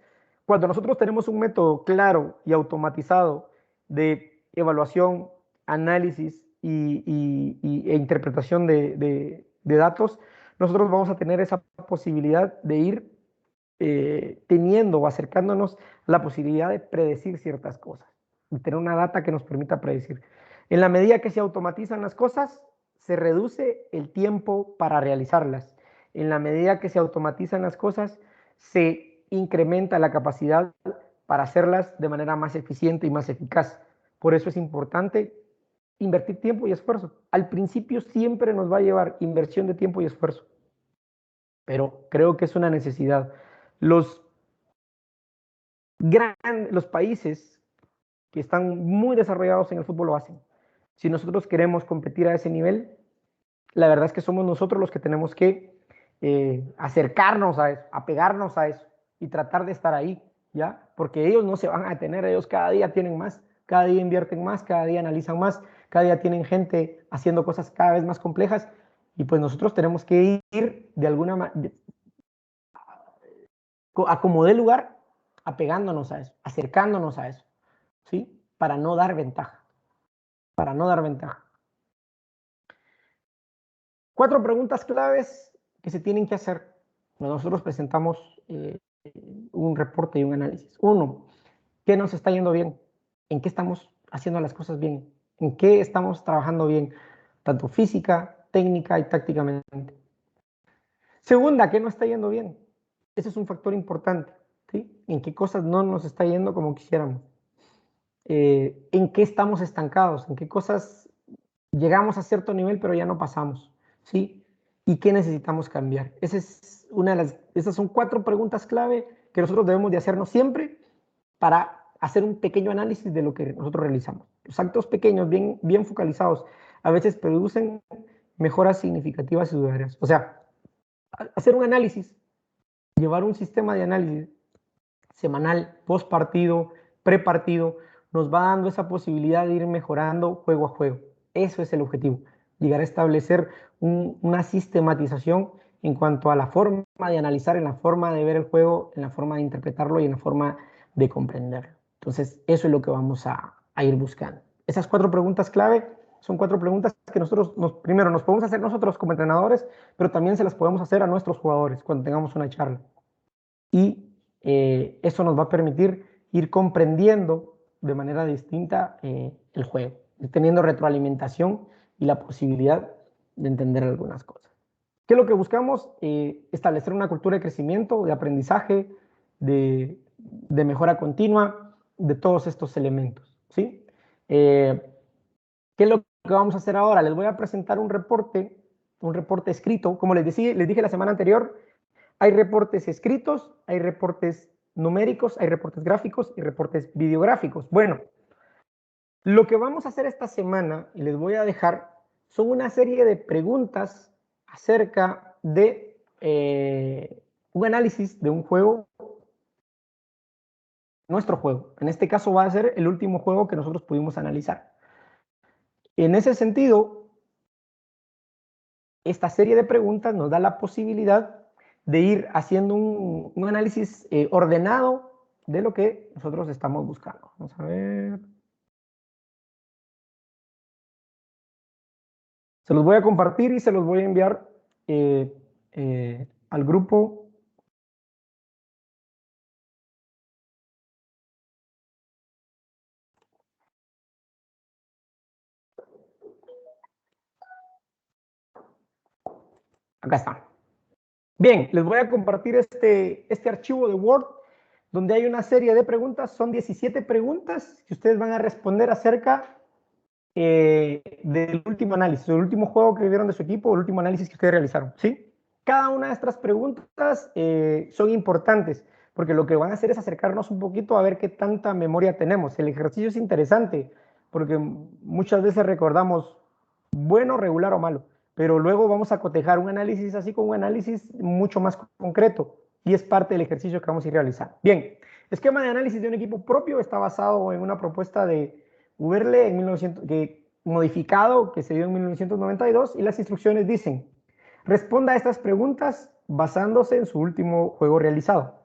Cuando nosotros tenemos un método claro y automatizado de evaluación, análisis e interpretación de datos, nosotros vamos a tener esa posibilidad de ir teniendo o acercándonos a la posibilidad de predecir ciertas cosas y tener una data que nos permita predecir. En la medida que se automatizan las cosas, se reduce el tiempo para realizarlas. En la medida que se automatizan las cosas, se incrementa la capacidad para hacerlas de manera más eficiente y más eficaz. Por eso es importante invertir tiempo y esfuerzo. Al principio siempre nos va a llevar inversión de tiempo y esfuerzo, pero creo que es una necesidad. Los países que están muy desarrollados en el fútbol lo hacen. Si nosotros queremos competir a ese nivel, la verdad es que somos nosotros los que tenemos que acercarnos a eso, apegarnos a eso y tratar de estar ahí, ¿ya? Porque ellos no se van a detener, ellos cada día tienen más, cada día invierten más, cada día analizan más, cada día tienen gente haciendo cosas cada vez más complejas y pues nosotros tenemos que ir de alguna manera, a como dé lugar, apegándonos a eso, acercándonos a eso, ¿sí? Para no dar ventaja, para no dar ventaja. 4 preguntas claves que se tienen que hacer cuando nosotros presentamos un reporte y un análisis. 1, ¿qué nos está yendo bien? ¿En qué estamos haciendo las cosas bien? ¿En qué estamos trabajando bien? Tanto física, técnica y tácticamente. Segunda, ¿qué no está yendo bien? Ese es un factor importante, ¿sí? ¿En qué cosas no nos está yendo como quisiéramos? en qué estamos estancados, en qué cosas llegamos a cierto nivel pero ya no pasamos, ¿sí? Y qué necesitamos cambiar. Esas son 4 preguntas clave que nosotros debemos de hacernos siempre para hacer un pequeño análisis de lo que nosotros realizamos. Los actos pequeños, bien focalizados, a veces producen mejoras significativas y duraderas. O sea, hacer un análisis, llevar un sistema de análisis semanal, post partido, pre partido, nos va dando esa posibilidad de ir mejorando juego a juego. Eso es el objetivo, llegar a establecer una sistematización en cuanto a la forma de analizar, en la forma de ver el juego, en la forma de interpretarlo y en la forma de comprenderlo. Entonces, eso es lo que vamos a ir buscando. Esas 4 preguntas clave son 4 preguntas que nosotros, primero, nos podemos hacer nosotros como entrenadores, pero también se las podemos hacer a nuestros jugadores cuando tengamos una charla. Y eso nos va a permitir ir comprendiendo de manera distinta el juego, teniendo retroalimentación y la posibilidad de entender algunas cosas. ¿Qué es lo que buscamos? Establecer una cultura de crecimiento, de aprendizaje, de mejora continua, de todos estos elementos, ¿sí? ¿Qué es lo que vamos a hacer ahora? Les voy a presentar un reporte escrito. Como les dije la semana anterior, hay reportes escritos, hay reportes numéricos, hay reportes gráficos y reportes videográficos. Bueno, lo que vamos a hacer esta semana, y les voy a dejar, son una serie de preguntas acerca de un análisis de un juego, nuestro juego. En este caso va a ser el último juego que nosotros pudimos analizar. En ese sentido, esta serie de preguntas nos da la posibilidad de ir haciendo un análisis ordenado de lo que nosotros estamos buscando. Vamos a ver. Se los voy a compartir y se los voy a enviar al grupo. Acá está. Bien, les voy a compartir este archivo de Word donde hay una serie de preguntas. Son 17 preguntas que ustedes van a responder acerca del último análisis, el último juego que vieron de su equipo, el último análisis que ustedes realizaron, ¿sí? Cada una de estas preguntas son importantes, porque lo que van a hacer es acercarnos un poquito a ver qué tanta memoria tenemos. El ejercicio es interesante, porque muchas veces recordamos bueno, regular o malo, pero luego vamos a cotejar un análisis así con un análisis mucho más concreto, y es parte del ejercicio que vamos a ir realizando. Bien, esquema de análisis de un equipo propio está basado en una propuesta de Uberle modificado que se dio en 1992, y las instrucciones dicen: responda a estas preguntas basándose en su último juego realizado.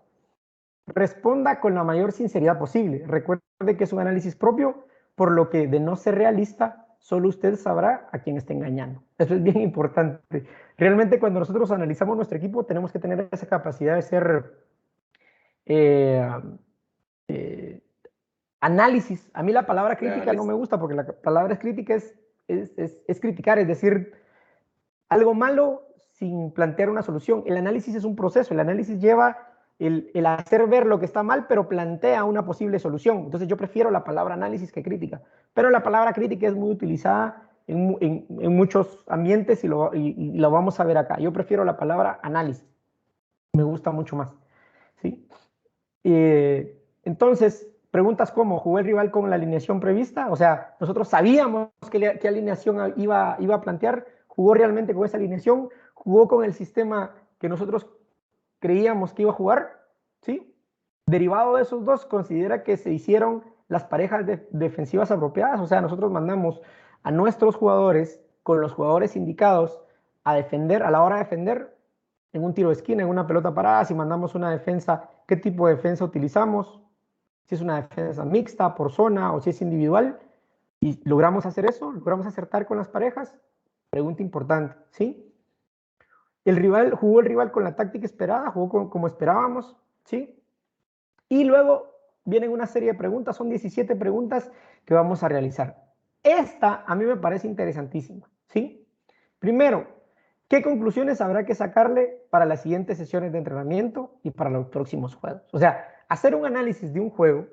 Responda con la mayor sinceridad posible. Recuerde que es un análisis propio, por lo que de no ser realista, solo usted sabrá a quién está engañando. Eso es bien importante. Realmente cuando nosotros analizamos nuestro equipo tenemos que tener esa capacidad de ser análisis. A mí la palabra crítica no me gusta, porque la palabra crítica es criticar, es decir algo malo sin plantear una solución. El análisis es un proceso, el análisis lleva el hacer ver lo que está mal, pero plantea una posible solución. Entonces yo prefiero la palabra análisis que crítica, pero la palabra crítica es muy utilizada en muchos ambientes y lo vamos a ver acá. Yo prefiero la palabra análisis, me gusta mucho más, ¿sí? Entonces, preguntas como: ¿jugó el rival con la alineación prevista? O sea, nosotros sabíamos qué alineación iba a plantear. ¿Jugó realmente con esa alineación? ¿Jugó con el sistema que nosotros creíamos que iba a jugar? ¿Sí? Derivado de esos dos, considera que se hicieron las parejas defensivas apropiadas. O sea, nosotros mandamos a nuestros jugadores con los jugadores indicados a defender, a la hora de defender, en un tiro de esquina, en una pelota parada. Si mandamos una defensa, ¿qué tipo de defensa utilizamos? Si es una defensa mixta, por zona, o si es individual. Y logramos hacer eso, logramos acertar con las parejas. Pregunta importante, ¿sí? ¿Jugó el rival con la táctica esperada? ¿Jugó como esperábamos? ¿Sí? Y luego vienen una serie de preguntas, son 17 preguntas que vamos a realizar. Esta a mí me parece interesantísima, ¿sí? Primero, ¿qué conclusiones habrá que sacarle para las siguientes sesiones de entrenamiento y para los próximos juegos? O sea, hacer un análisis de un juego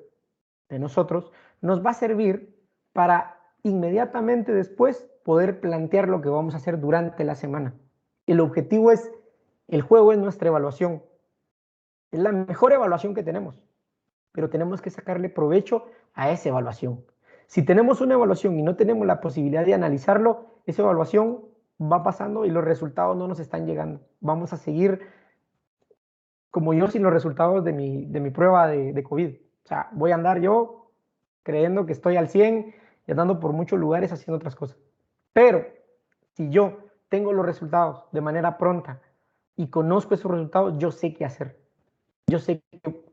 de nosotros nos va a servir para inmediatamente después poder plantear lo que vamos a hacer durante la semana. El objetivo es, el juego es nuestra evaluación. Es la mejor evaluación que tenemos, pero tenemos que sacarle provecho a esa evaluación. Si tenemos una evaluación y no tenemos la posibilidad de analizarlo, esa evaluación va pasando y los resultados no nos están llegando. Vamos a seguir como yo sin los resultados de mi prueba de COVID. O sea, voy a andar yo creyendo que estoy al 100 y andando por muchos lugares haciendo otras cosas. Pero si yo tengo los resultados de manera pronta y conozco esos resultados, yo sé qué hacer. Yo sé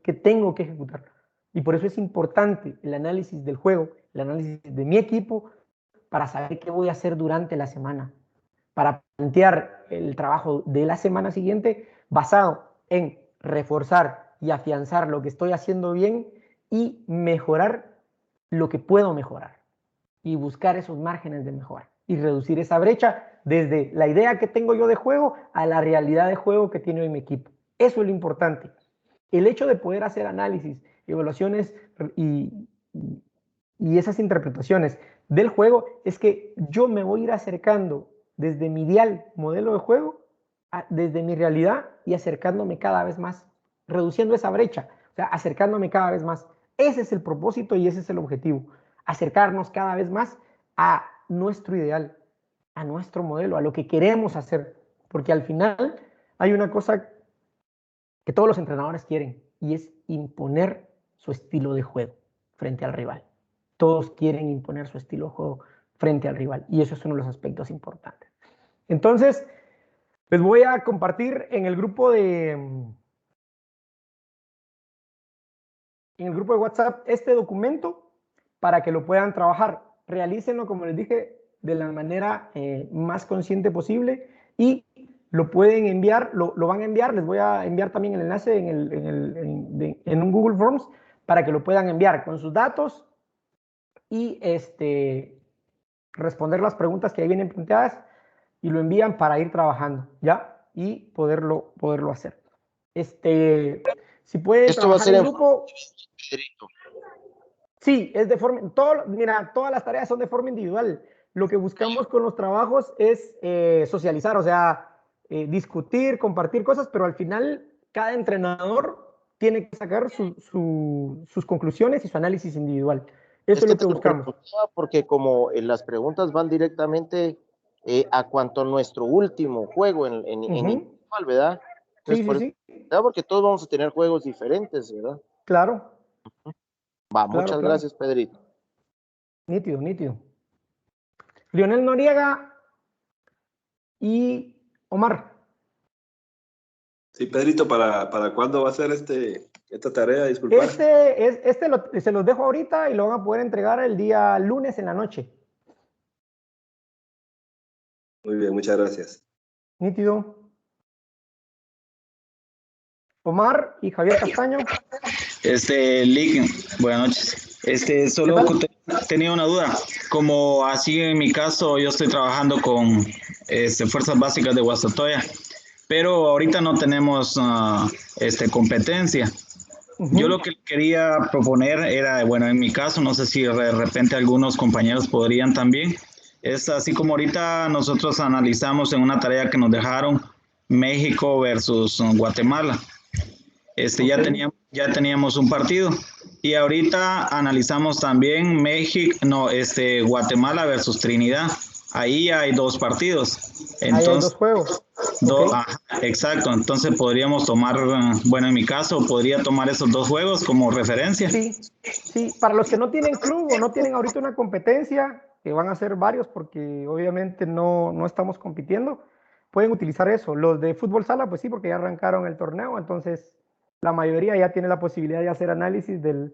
que tengo que ejecutar. Y por eso es importante el análisis del juego, el análisis de mi equipo, para saber qué voy a hacer durante la semana, para plantear el trabajo de la semana siguiente basado en reforzar y afianzar lo que estoy haciendo bien y mejorar lo que puedo mejorar y buscar esos márgenes de mejora y reducir esa brecha desde la idea que tengo yo de juego a la realidad de juego que tiene hoy mi equipo. Eso es lo importante. El hecho de poder hacer análisis, evaluaciones y esas interpretaciones del juego es que yo me voy a ir acercando desde mi ideal modelo de juego, desde mi realidad y acercándome cada vez más, reduciendo esa brecha, o sea, acercándome cada vez más. Ese es el propósito y ese es el objetivo, acercarnos cada vez más a nuestro ideal, a nuestro modelo, a lo que queremos hacer, porque al final hay una cosa que todos los entrenadores quieren y es imponer su estilo de juego frente al rival. Todos quieren imponer su estilo de juego frente al rival y eso es uno de los aspectos importantes. Entonces, les voy a compartir en el grupo de WhatsApp este documento para que lo puedan trabajar. Realícenlo, como les dije, de la manera más consciente posible y lo pueden enviar, lo van a enviar, les voy a enviar también el enlace en un Google Forms para que lo puedan enviar con sus datos y responder las preguntas que ahí vienen planteadas y lo envían para ir trabajando, ¿ya? Y poderlo hacer. Si pueden Esto va a trabajar ser en en grupo. Pedrito. Sí, es de forma, mira, todas las tareas son de forma individual. Lo que buscamos con los trabajos es socializar, o sea, discutir, compartir cosas, pero al final cada entrenador tiene que sacar sus conclusiones y su análisis individual. Eso Es es que lo te que lo buscamos. preguntaba porque como las preguntas van directamente a cuanto a nuestro último juego en individual, ¿verdad? Entonces, Sí, sí, por eso, sí, ¿verdad? Porque todos vamos a tener juegos diferentes, ¿verdad? claro, Va, claro, muchas claro. gracias, Pedrito. Nítido, nítido. Lionel Noriega y Omar. Sí, Pedrito, ¿para cuándo va a ser esta tarea? Disculpa. Se los dejo ahorita y lo van a poder entregar el día lunes en la noche. Muy bien, muchas gracias. Nítido. Omar y Javier Castaño. Lick, buenas noches. Solo tenía una duda. Como así en mi caso, yo estoy trabajando con Fuerzas Básicas de Guastatoya, pero ahorita no tenemos competencia. Yo lo que quería proponer era, bueno, en mi caso, no sé si de repente algunos compañeros podrían también, es así como ahorita nosotros analizamos en una tarea que nos dejaron México versus Guatemala. Ya teníamos un partido y ahorita analizamos también Guatemala versus Trinidad. Ahí hay dos partidos. Entonces, ahí hay dos juegos. Exacto, entonces podríamos tomar, bueno, en mi caso, podría tomar esos dos juegos como referencia. Sí, para los que no tienen club o no tienen ahorita una competencia, que van a ser varios porque obviamente no estamos compitiendo, pueden utilizar eso. Los de fútbol sala, pues sí, porque ya arrancaron el torneo, entonces la mayoría ya tiene la posibilidad de hacer análisis del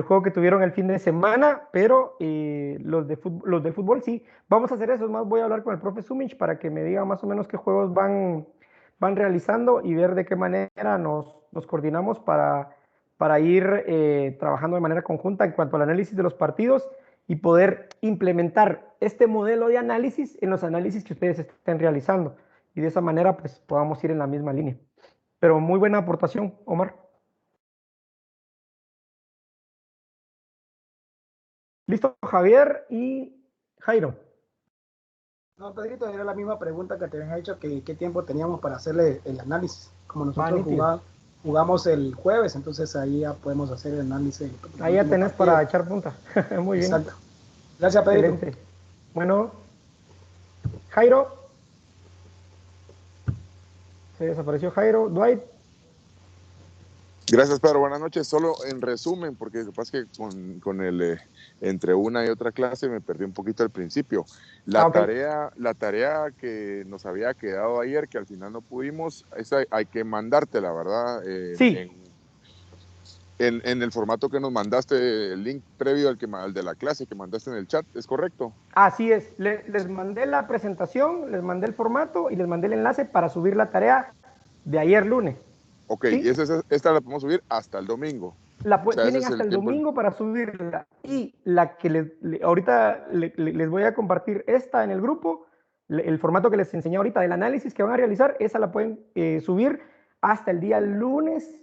juego que tuvieron el fin de semana, pero los de fútbol sí. Vamos a hacer eso, es más, voy a hablar con el profe Sumich para que me diga más o menos qué juegos van realizando y ver de qué manera nos coordinamos para ir trabajando de manera conjunta en cuanto al análisis de los partidos y poder implementar este modelo de análisis en los análisis que ustedes estén realizando. Y de esa manera, pues, podamos ir en la misma línea. Pero muy buena aportación, Omar. Listo, Javier y Jairo. No, Pedrito, era la misma pregunta que te habían hecho, que qué tiempo teníamos para hacerle el análisis. Como nosotros jugamos el jueves, entonces ahí ya podemos hacer el análisis. Ahí ya tenés para echar punta. Muy bien. Exacto. Gracias, Pedrito. Excelente. Bueno, Jairo. Se desapareció Jairo. Dwight. Gracias, Pedro. Buenas noches. Solo en resumen, porque lo que pasa es que con el entre una y otra clase me perdí un poquito al principio. La tarea que nos había quedado ayer, que al final no pudimos, esa hay que mandártela, ¿verdad? Sí. En el formato que nos mandaste, el link previo al de la clase que mandaste en el chat, ¿es correcto? Así es. Les mandé la presentación, les mandé el formato y les mandé el enlace para subir la tarea de ayer lunes. Ok, ¿sí? Y esta la podemos subir hasta el domingo. Tienen hasta el domingo para subirla. Y la que ahorita les voy a compartir esta en el grupo, el formato que les enseñé ahorita del análisis que van a realizar, esa la pueden subir hasta el día lunes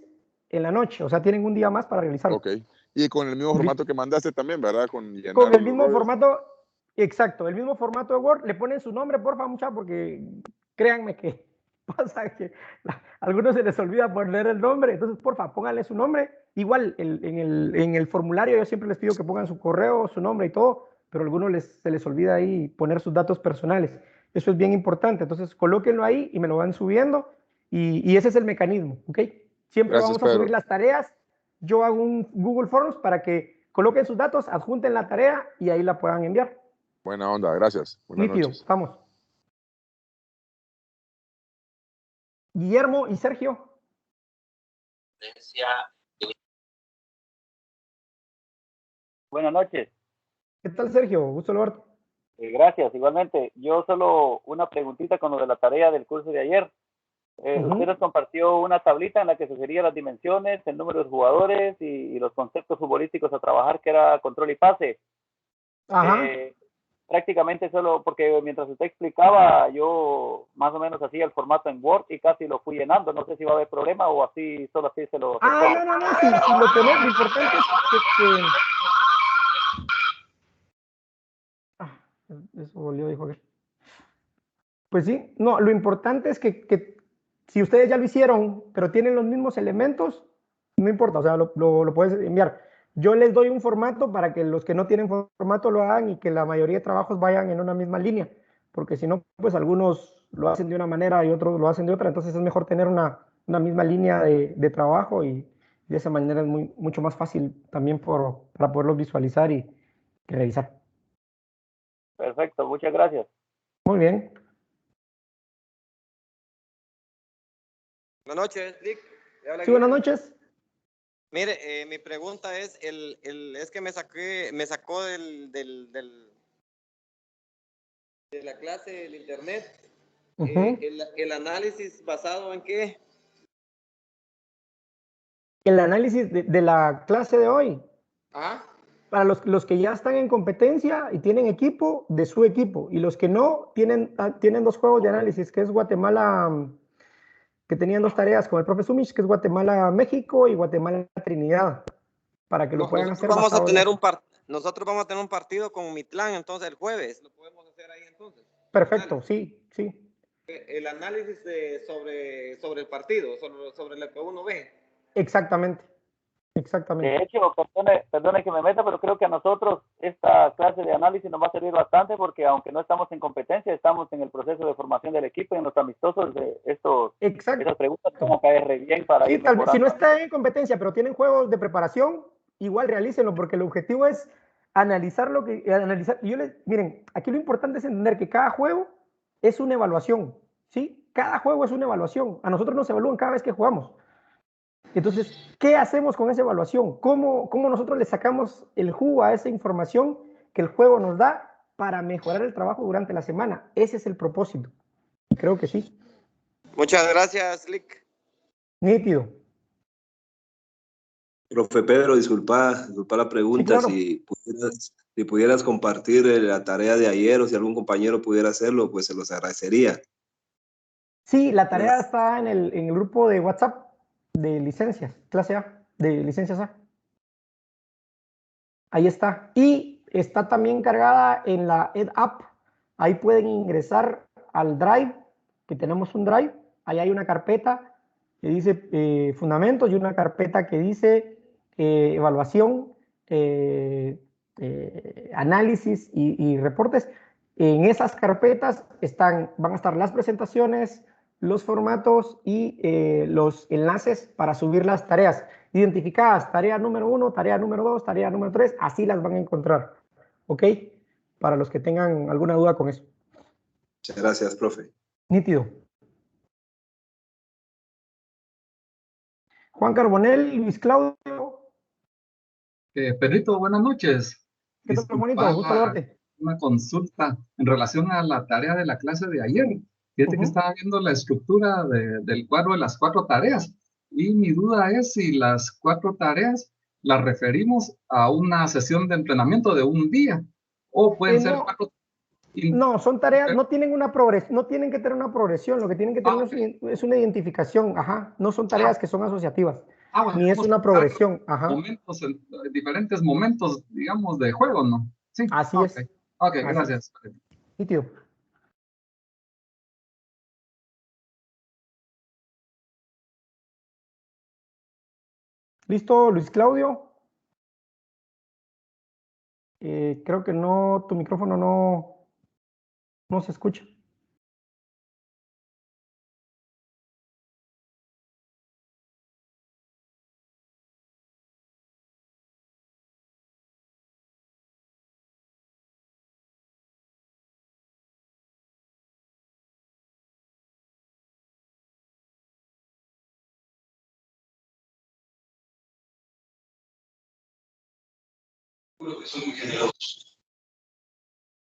en la noche. O sea, tienen un día más para realizarlo. Ok. Y con el mismo formato que mandaste también, ¿verdad? Con el mismo formato, exacto, el mismo formato de Word. Le ponen su nombre, porfa, muchachos, porque créanme que pasa que a algunos se les olvida poner el nombre, entonces porfa, pónganle su nombre. Igual en el formulario yo siempre les pido que pongan su correo, su nombre y todo, pero a algunos se les olvida ahí poner sus datos personales. Eso es bien importante, entonces colóquenlo ahí y me lo van subiendo y ese es el mecanismo, ¿ok? Siempre vamos a subir las tareas. Yo hago un Google Forms para que coloquen sus datos, adjunten la tarea y ahí la puedan enviar. Buena onda, gracias. Buenas noches. Vamos. Guillermo y Sergio. Buenas noches. ¿Qué tal, Sergio? Gusto saludarte. Gracias, igualmente. Yo solo una preguntita con lo de la tarea del curso de ayer. Usted nos compartió una tablita en la que sugería las dimensiones, el número de jugadores y los conceptos futbolísticos a trabajar, que era control y pase. Ajá. Prácticamente solo porque mientras usted explicaba, yo más o menos hacía el formato en Word y casi lo fui llenando. No sé si va a haber problema o así, solo así se lo... No. Si lo tenés, lo importante es que... eso volvió, dijo aquel. Pues sí, no, lo importante es que si ustedes ya lo hicieron, pero tienen los mismos elementos, no importa, o sea, lo puedes enviar. Yo les doy un formato para que los que no tienen formato lo hagan y que la mayoría de trabajos vayan en una misma línea, porque si no, pues algunos lo hacen de una manera y otros lo hacen de otra, entonces es mejor tener una misma línea de trabajo y de esa manera es mucho más fácil también para poderlos visualizar y revisar. Perfecto, muchas gracias. Muy bien. Buenas noches, Rick. Sí, buenas noches. Mire, mi pregunta es, es que me sacó de la clase del internet. ¿El análisis basado en qué? El análisis de la clase de hoy. Ajá. Para los que ya están en competencia y tienen equipo, de su equipo. Y los que no, tienen 2 juegos de análisis, que es Guatemala, que tenían 2 tareas con el profe Sumich, que es Guatemala-México y Guatemala-Trinidad, para que lo puedan hacer. Nosotros vamos a tener un partido con Mitlán, entonces el jueves. ¿Lo podemos hacer ahí entonces? Perfecto, sí. El análisis sobre el partido, sobre lo que uno ve. Exactamente. De hecho, perdone que me meta, pero creo que a nosotros esta clase de análisis nos va a servir bastante porque aunque no estamos en competencia, estamos en el proceso de formación del equipo y en los amistosos de esas preguntas van a caer re bien para ir mejorando. Si no está en competencia, pero tienen juegos de preparación, igual realícenlo porque el objetivo es analizar miren, aquí lo importante es entender que cada juego es una evaluación, ¿sí? Cada juego es una evaluación. A nosotros nos evalúan cada vez que jugamos. Entonces, ¿qué hacemos con esa evaluación? ¿Cómo nosotros le sacamos el jugo a esa información que el juego nos da para mejorar el trabajo durante la semana? Ese es el propósito. Creo que sí. Muchas gracias, Lick. Nítido. Profe Pedro, disculpa la pregunta. Sí, claro. Si pudieras compartir la tarea de ayer o si algún compañero pudiera hacerlo, pues se los agradecería. Sí, la tarea está en el grupo de WhatsApp de licencias, clase A, de licencias A. Ahí está. Y está también cargada en la EdApp. Ahí pueden ingresar al Drive, que tenemos un Drive. Ahí hay una carpeta que dice fundamentos y una carpeta que dice evaluación, análisis y reportes. En esas carpetas van a estar las presentaciones, los formatos y los enlaces para subir las tareas identificadas, tarea número 1, tarea número 2, tarea número 3, así las van a encontrar, ¿ok? Para los que tengan alguna duda con eso. Muchas gracias, profe. Nítido. Juan Carbonell, Luis Claudio. Pedrito, buenas noches. ¿Qué tal, Juanito? Gusto verte. Una consulta en relación a la tarea de la clase de ayer. Fíjate que estaba viendo la estructura del cuadro de las 4 tareas y mi duda es si las 4 tareas las referimos a una sesión de entrenamiento de un día o pueden ser 4. No, son tareas, no tienen una progresión, no tienen que tener una progresión, lo que tienen que tener es una identificación, ajá, no son tareas que son asociativas, bueno, ni es una progresión, ajá. Diferentes momentos, digamos, de juego, ¿no? Sí. Así es. Ok, gracias. Y tío. ¿Listo, Luis Claudio? Creo que no, tu micrófono no se escucha.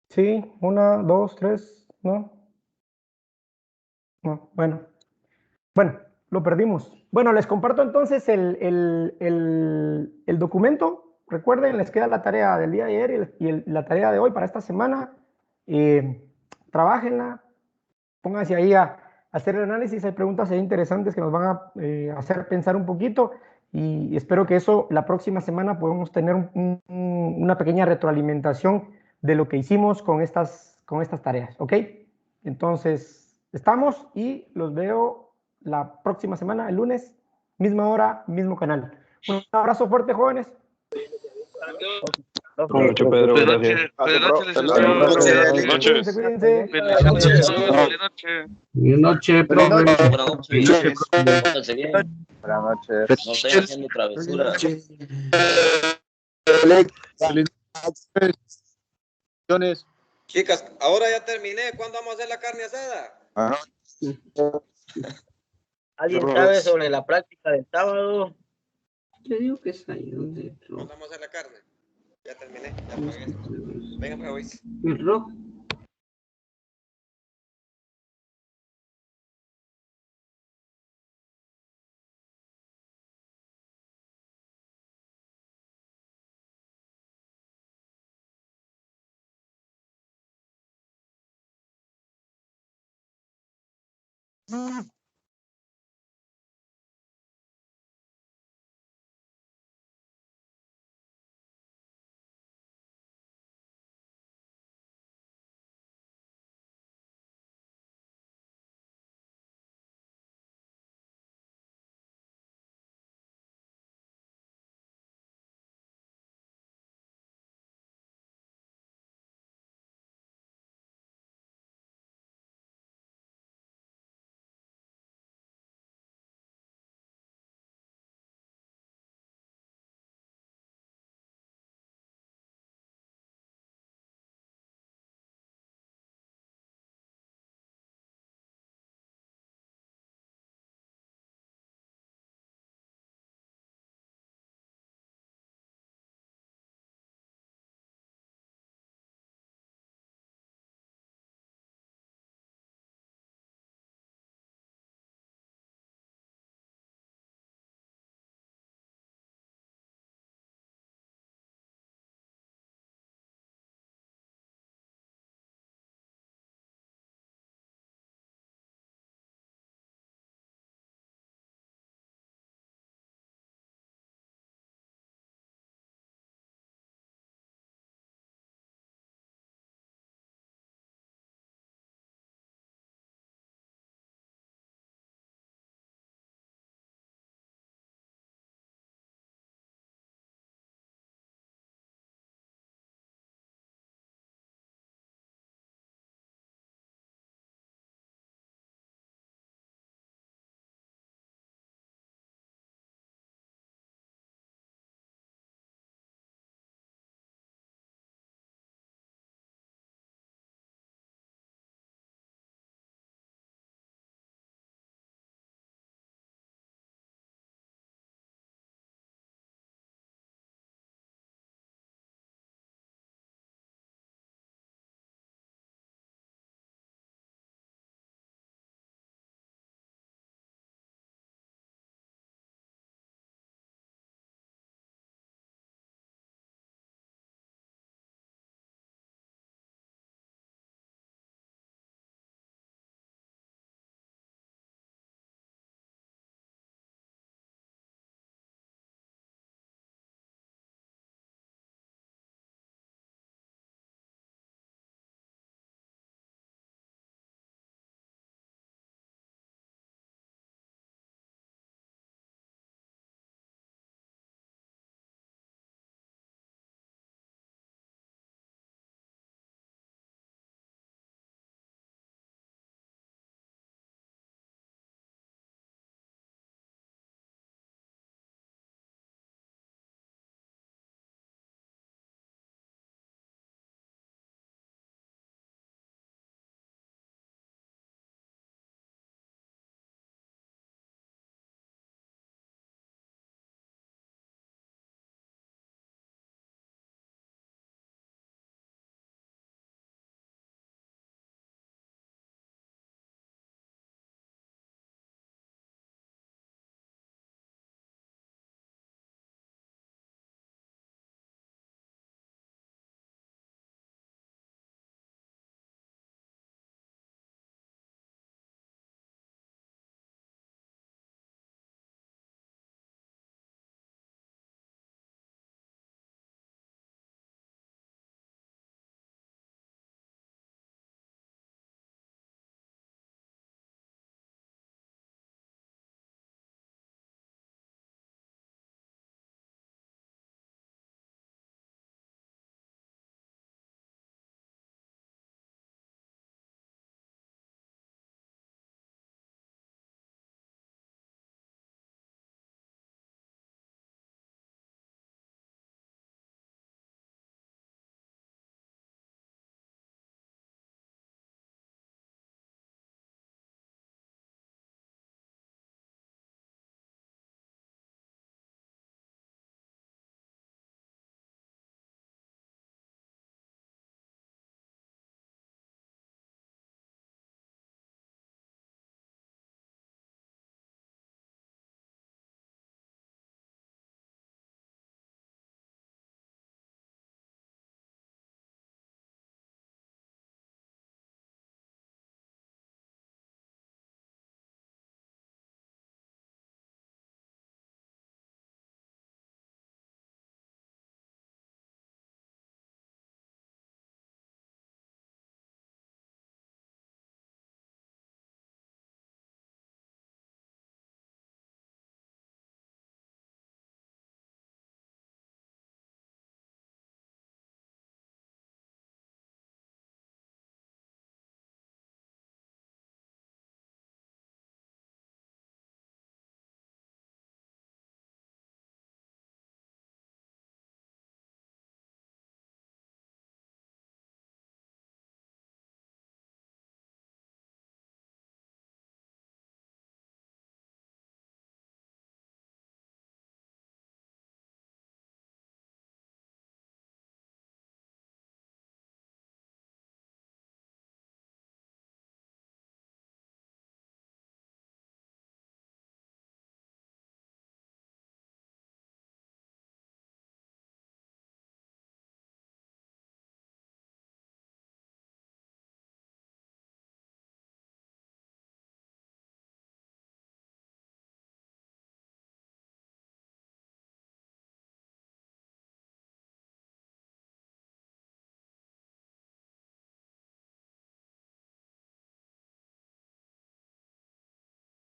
Sí, 1, 2, 3, ¿no? No, bueno, lo perdimos. Bueno, les comparto entonces el documento. Recuerden, les queda la tarea del día de ayer y la tarea de hoy para esta semana. Trabájenla, pónganse ahí a hacer el análisis. Hay preguntas ahí interesantes que nos van a hacer pensar un poquito y espero que eso la próxima semana podamos tener una pequeña retroalimentación de lo que hicimos con estas tareas, ¿ok? Entonces, estamos y los veo la próxima semana, el lunes, misma hora, mismo canal. Un abrazo fuerte, jóvenes. Buenas noches, Pedro. Gracias. Buenas noches, licenciado. Buenas noches. Cuídense. Buenas noches. Buenas noches, profe. Buenas noches. Buenas noches. No estoy haciendo travesuras. Chicas, ahora ya terminé. ¿Cuándo vamos a hacer la carne asada? ¿Alguien sabe sobre la práctica del sábado? Yo digo que es ahí donde... ¿Cuándo vamos a hacer la carne? Ya terminé. Ya pagué. Venga, me voy. El rock. Mm.